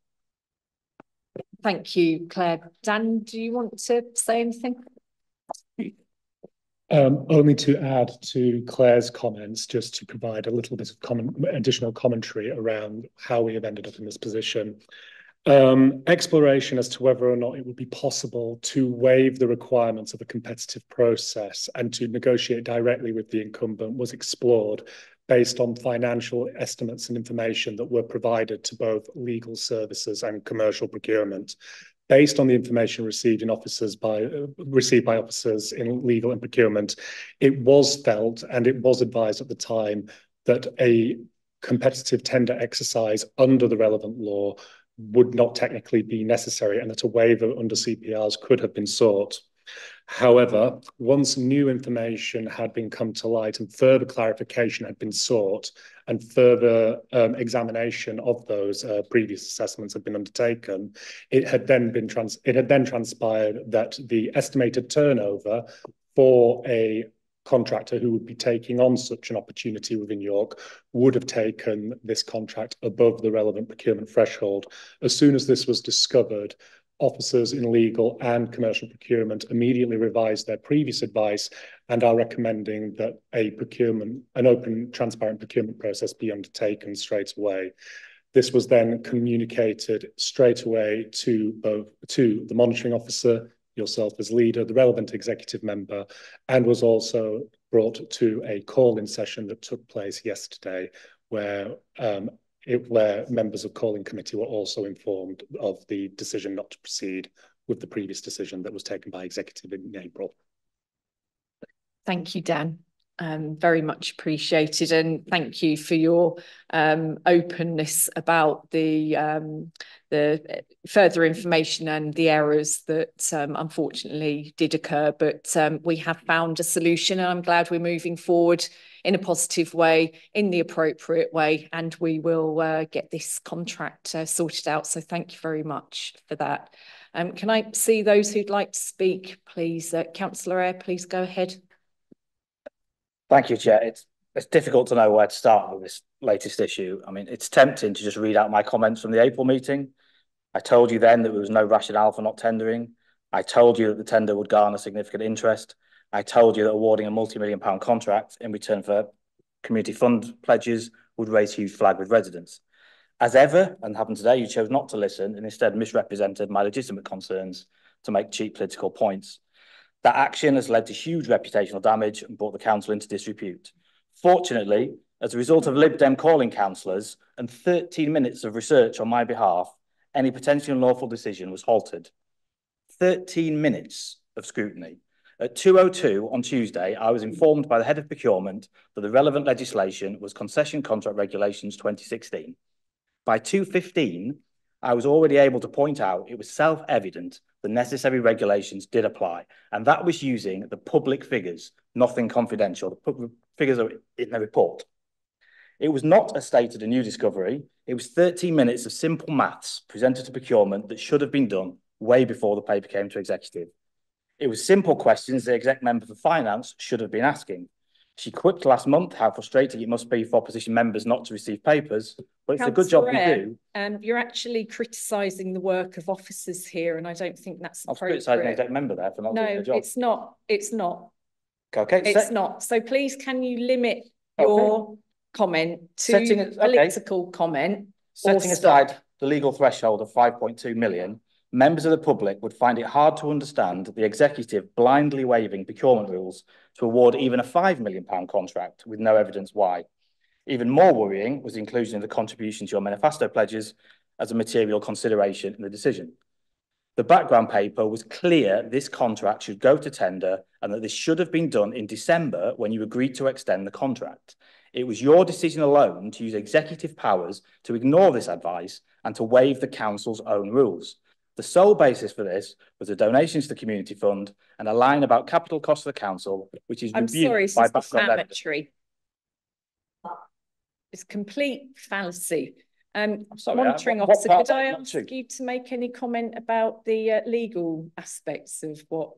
Thank you, Claire. Dan, do you want to say anything? Only to add to Claire's comments, just to provide a little bit of additional commentary around how we have ended up in this position. Exploration as to whether or not it would be possible to waive the requirements of a competitive process and to negotiate directly with the incumbent was explored based on financial estimates and information that were provided to both legal services and commercial procurement. Based on the information received by officers in legal and procurement, it was felt and it was advised at the time that a competitive tender exercise under the relevant law would not technically be necessary and that a waiver under CPRs could have been sought. However, once new information had been come to light and further clarification had been sought and further examination of those previous assessments had been undertaken, it had then transpired that the estimated turnover for a contractor who would be taking on such an opportunity within York would have taken this contract above the relevant procurement threshold. As soon as this was discovered, officers in legal and commercial procurement immediately revised their previous advice and are recommending that an open, transparent procurement process be undertaken straight away. This was then communicated straight away to the monitoring officer, yourself as leader, the relevant executive member, and was also brought to a call-in session that took place yesterday, where where members of calling committee were also informed of the decision not to proceed with the previous decision that was taken by executive in April. Thank you, Dan. Very much appreciated, and thank you for your openness about the further information and the errors that unfortunately did occur. But we have found a solution, and I'm glad we're moving forward in a positive way, in the appropriate way, and we will get this contract sorted out. So thank you very much for that. Can I see those who'd like to speak, please? Councillor Eyre, please go ahead. Thank you, Chair. It's difficult to know where to start with this latest issue. I mean, it's tempting to just read out my comments from the April meeting. I told you then that there was no rationale for not tendering. I told you that the tender would garner significant interest. I told you that awarding a multi-million-pound contract in return for community fund pledges would raise huge flag with residents. As ever, and happened today, you chose not to listen and instead misrepresented my legitimate concerns to make cheap political points. That action has led to huge reputational damage and brought the council into disrepute. Fortunately, as a result of Lib Dem calling councillors and 13 minutes of research on my behalf, any potentially unlawful decision was halted. 13 minutes of scrutiny. At 2:02 on Tuesday, I was informed by the head of procurement that the relevant legislation was Concession Contract Regulations 2016. By 2:15, I was already able to point out it was self-evident the necessary regulations did apply, and that was using the public figures, nothing confidential. The public figures are in the report. It was not, as stated, a new discovery. It was 13 minutes of simple maths presented to procurement that should have been done way before the paper came to executive. It was simple questions the exec member for finance should have been asking. She quipped last month how frustrating it must be for opposition members not to receive papers, but it's a good job we do. You're actually criticising the work of officers here, and I don't think that's appropriate. I was criticising an exec member there for not doing their job. No, it's not. It's not. Okay, it's not. So please, can you limit your comment to political comment? Setting aside the legal threshold of 5.2 million, members of the public would find it hard to understand the executive blindly waiving procurement rules to award even a £5 million contract with no evidence why. Even more worrying was the inclusion of the contribution to your manifesto pledges as a material consideration in the decision. The background paper was clear this contract should go to tender and that this should have been done in December when you agreed to extend the contract. It was your decision alone to use executive powers to ignore this advice and to waive the council's own rules. The sole basis for this was the donations to the community fund and a line about capital costs of the council, which is reviewed by background evidence. It's complete fallacy. Sorry, monitoring officer, could I ask you to make any comment about the legal aspects of what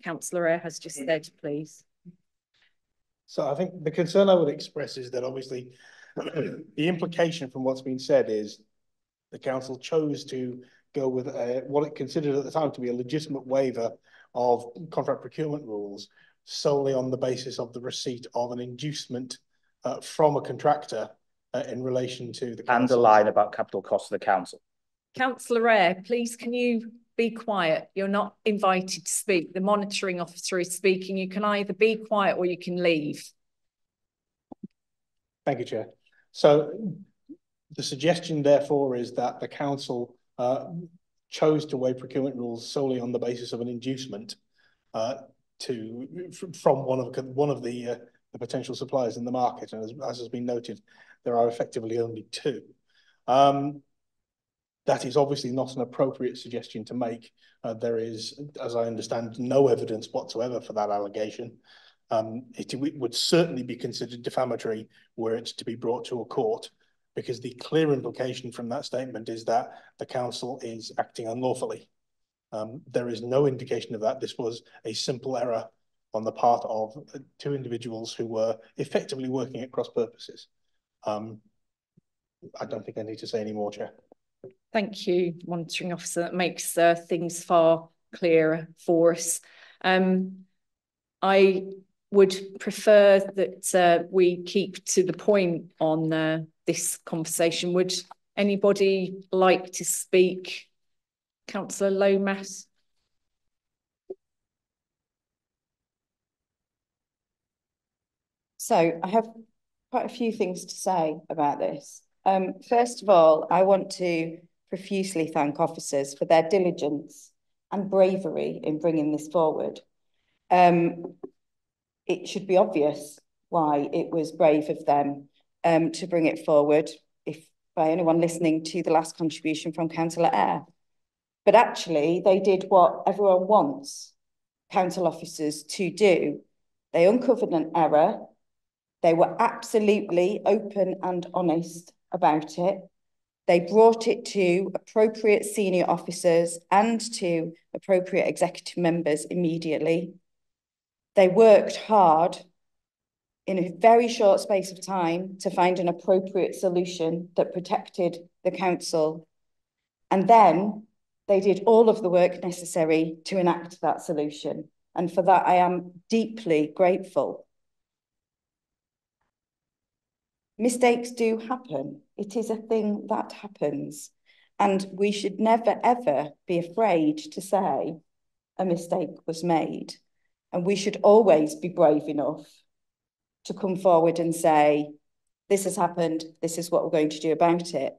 Councillor Eyre has just said, please? So I think the concern I would express is that obviously the implication from what's been said is the council chose to go with what it considered at the time to be a legitimate waiver of contract procurement rules solely on the basis of the receipt of an inducement from a contractor in relation to the council. And a line about capital costs of the council. Councillor Eyre, please, can you be quiet? You're not invited to speak. The monitoring officer is speaking. You can either be quiet or you can leave. Thank you, Chair. So the suggestion, therefore, is that the council chose to waive procurement rules solely on the basis of an inducement from one of the potential suppliers in the market, and as has been noted, there are effectively only two. That is obviously not an appropriate suggestion to make. There is, as I understand, no evidence whatsoever for that allegation. It would certainly be considered defamatory were it to be brought to a court, because the clear implication from that statement is that the council is acting unlawfully. There is no indication of that. This was a simple error on the part of two individuals who were effectively working at cross purposes. I don't think I need to say any more, Chair. Thank you, monitoring officer. That makes things far clearer for us. I would prefer that we keep to the point on this conversation. Would anybody like to speak? Councillor Lomas. So I have quite a few things to say about this. First of all, I want to profusely thank officers for their diligence and bravery in bringing this forward. It should be obvious why it was brave of them to bring it forward, if by anyone listening to the last contribution from Councillor Eyre. But actually, they did what everyone wants council officers to do. They uncovered an error. They were absolutely open and honest about it. They brought it to appropriate senior officers and to appropriate executive members immediately. They worked hard in a very short space of time to find an appropriate solution that protected the council. And then they did all of the work necessary to enact that solution. And for that, I am deeply grateful. Mistakes do happen. It is a thing that happens. And we should never, ever be afraid to say a mistake was made. And we should always be brave enough to come forward and say, this has happened, this is what we're going to do about it.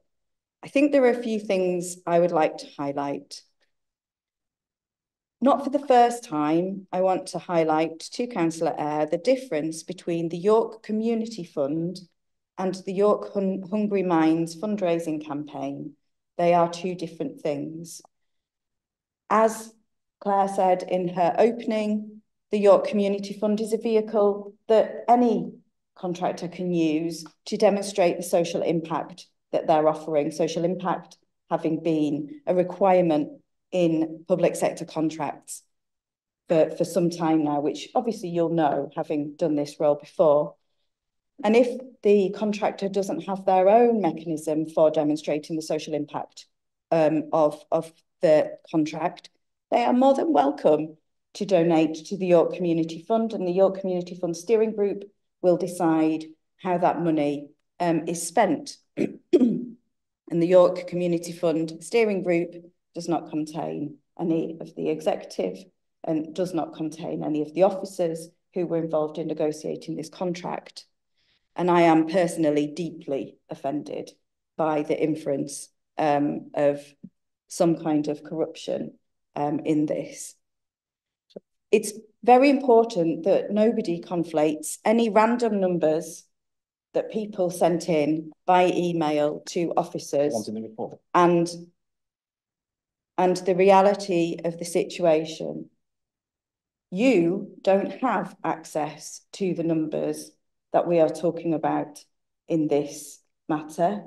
I think there are a few things I would like to highlight. Not for the first time, I want to highlight to Councillor Eyre the difference between the York Community Fund and the York Hungry Minds fundraising campaign. They are two different things. As Claire said in her opening, the York Community Fund is a vehicle that any contractor can use to demonstrate the social impact that they're offering, social impact having been a requirement in public sector contracts for some time now, which obviously you'll know, having done this role before. And if the contractor doesn't have their own mechanism for demonstrating the social impact of the contract, they are more than welcome to donate to the York Community Fund, and the York Community Fund Steering Group will decide how that money is spent. And the York Community Fund Steering Group does not contain any of the executive and does not contain any of the officers who were involved in negotiating this contract. And I am personally deeply offended by the inference of some kind of corruption in this. It's very important that nobody conflates any random numbers that people sent in by email to officers and the reality of the situation. You don't have access to the numbers that we are talking about in this matter.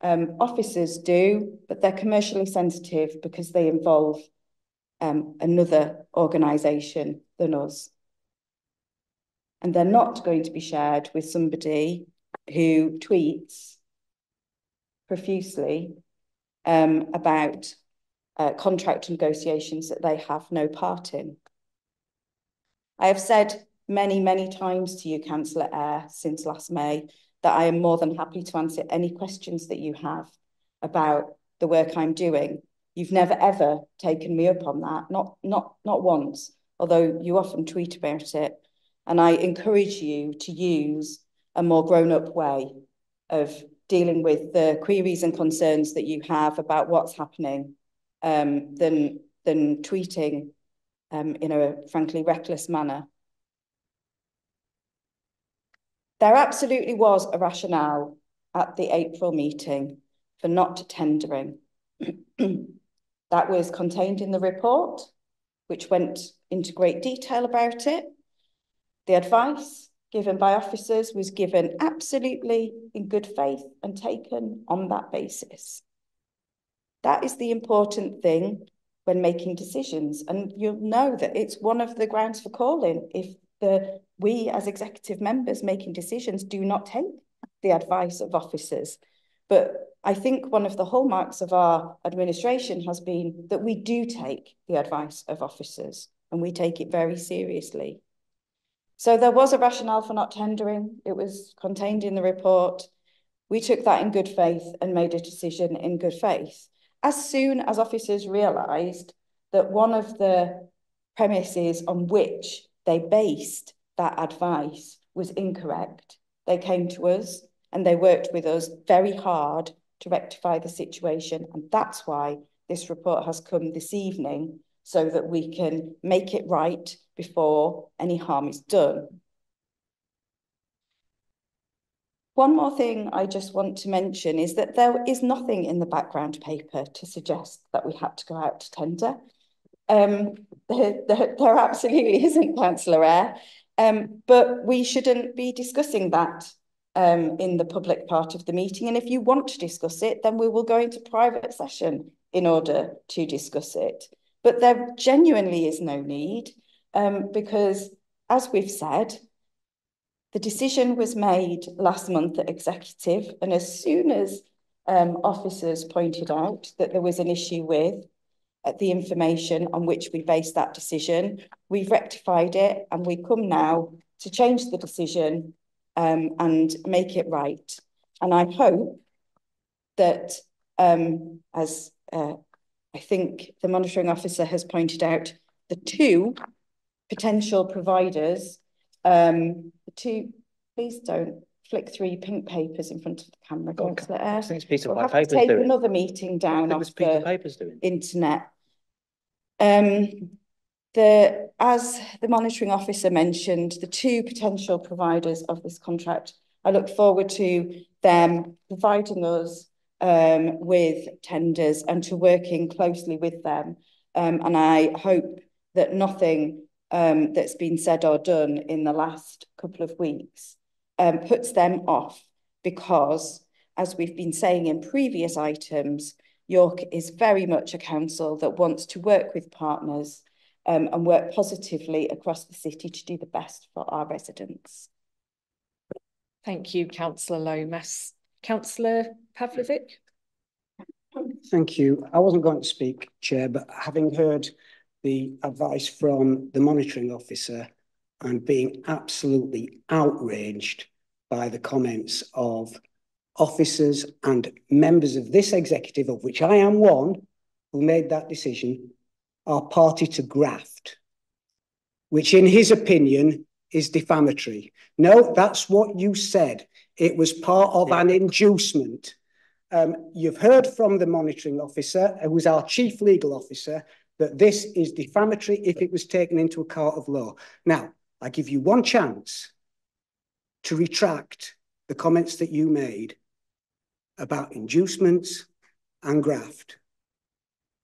Officers do, but they're commercially sensitive because they involve another organisation than us. And they're not going to be shared with somebody who tweets profusely about contract negotiations that they have no part in. I have said many, many times to you, Councillor Eyre, since last May, that I am more than happy to answer any questions that you have about the work I'm doing. You've never, ever taken me up on that, not once, although you often tweet about it. And I encourage you to use a more grown-up way of dealing with the queries and concerns that you have about what's happening than tweeting in a frankly reckless manner. There absolutely was a rationale at the April meeting for not tendering. That was contained in the report, which went into great detail about it. The advice given by officers was given absolutely in good faith and taken on that basis. That is the important thing when making decisions. And you'll know that it's one of the grounds for calling if we as executive members making decisions do not take the advice of officers. But I think one of the hallmarks of our administration has been that we do take the advice of officers and we take it very seriously. So there was a rationale for not tendering. It was contained in the report. We took that in good faith and made a decision in good faith. As soon as officers realised that one of the premises on which they based that advice was incorrect, They came to us and they worked with us very hard to rectify the situation. And that's why this report has come this evening, so that we can make it right before any harm is done. One more thing I just want to mention is that there is nothing in the background paper to suggest that we had to go out to tender. There absolutely isn't, Councillor Eyre, but we shouldn't be discussing that in the public part of the meeting. And if you want to discuss it, then we will go into private session in order to discuss it. But there genuinely is no need, because, as we've said, the decision was made last month at executive, and as soon as officers pointed out that there was an issue with the information on which we based that decision, we've rectified it, and we come now to change the decision and make it right. And I hope that, as I think the monitoring officer has pointed out, the two potential providers, please don't flick through pink papers in front of the camera. I think it's Peter we'll White have Papers to take doing. another meeting down off Peter the Papers doing. internet. As the monitoring officer mentioned, the two potential providers of this contract, I look forward to them providing us with tenders and to working closely with them. And I hope that nothing that's been said or done in the last couple of weeks puts them off, because, as we've been saying in previous items, York is very much a council that wants to work with partners and work positively across the city to do the best for our residents. Thank you, Councillor Lomas. Councillor Pavlovic? Thank you. I wasn't going to speak, Chair, but having heard the advice from the monitoring officer and being absolutely outraged by the comments of officers and members of this executive, of which I am one, who made that decision, are party to graft, which in his opinion is defamatory. No, that's what you said. It was part of an inducement. You've heard from the monitoring officer, who was our chief legal officer, that this is defamatory if it was taken into a court of law. Now, I give you one chance to retract the comments that you made about inducements and graft.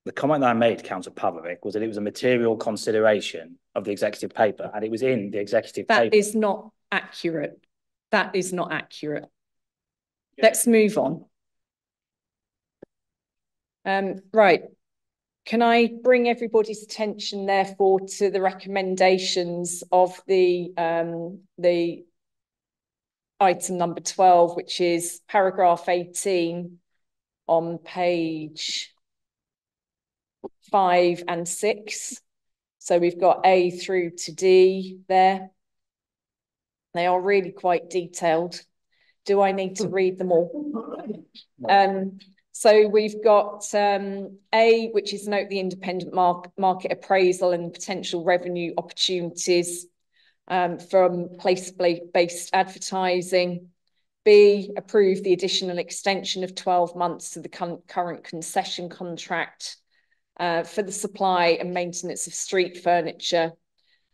The comment that I made, Councillor Pavlovic, was that it was a material consideration of the executive paper, and it was in the executive paper. That is not accurate. That is not accurate. Yeah. Let's move on. Right. Can I bring everybody's attention, therefore, to the recommendations of the item number 12, which is paragraph 18 on page 5 and 6. So we've got A through to D there. They are really quite detailed. Do I need to read them all? So we've got A, which is note the independent market appraisal and potential revenue opportunities from place-based advertising. B, approve the additional extension of 12 months to the current concession contract for the supply and maintenance of street furniture,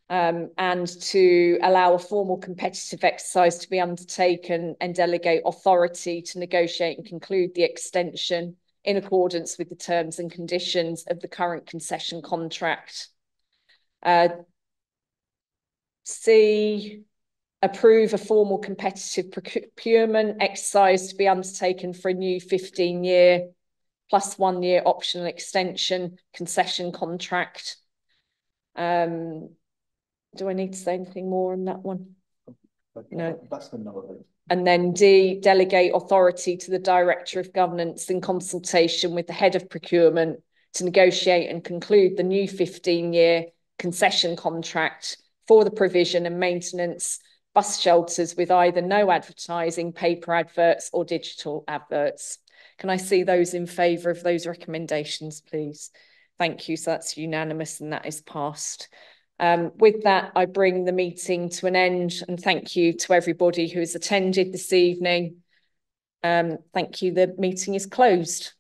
and to allow a formal competitive exercise to be undertaken and delegate authority to negotiate and conclude the extension in accordance with the terms and conditions of the current concession contract. C, approve a formal competitive procurement exercise to be undertaken for a new 15-year plus 1 year optional extension concession contract. Do I need to say anything more on that one? No. That's the no. And then D, delegate authority to the Director of Governance in consultation with the Head of Procurement to negotiate and conclude the new 15-year concession contract for the provision and maintenance bus shelters with either no advertising, paper adverts or digital adverts. Can I see those in favour of those recommendations, please? Thank you. So that's unanimous and that is passed. With that, I bring the meeting to an end, and thank you to everybody who has attended this evening. Thank you. The meeting is closed.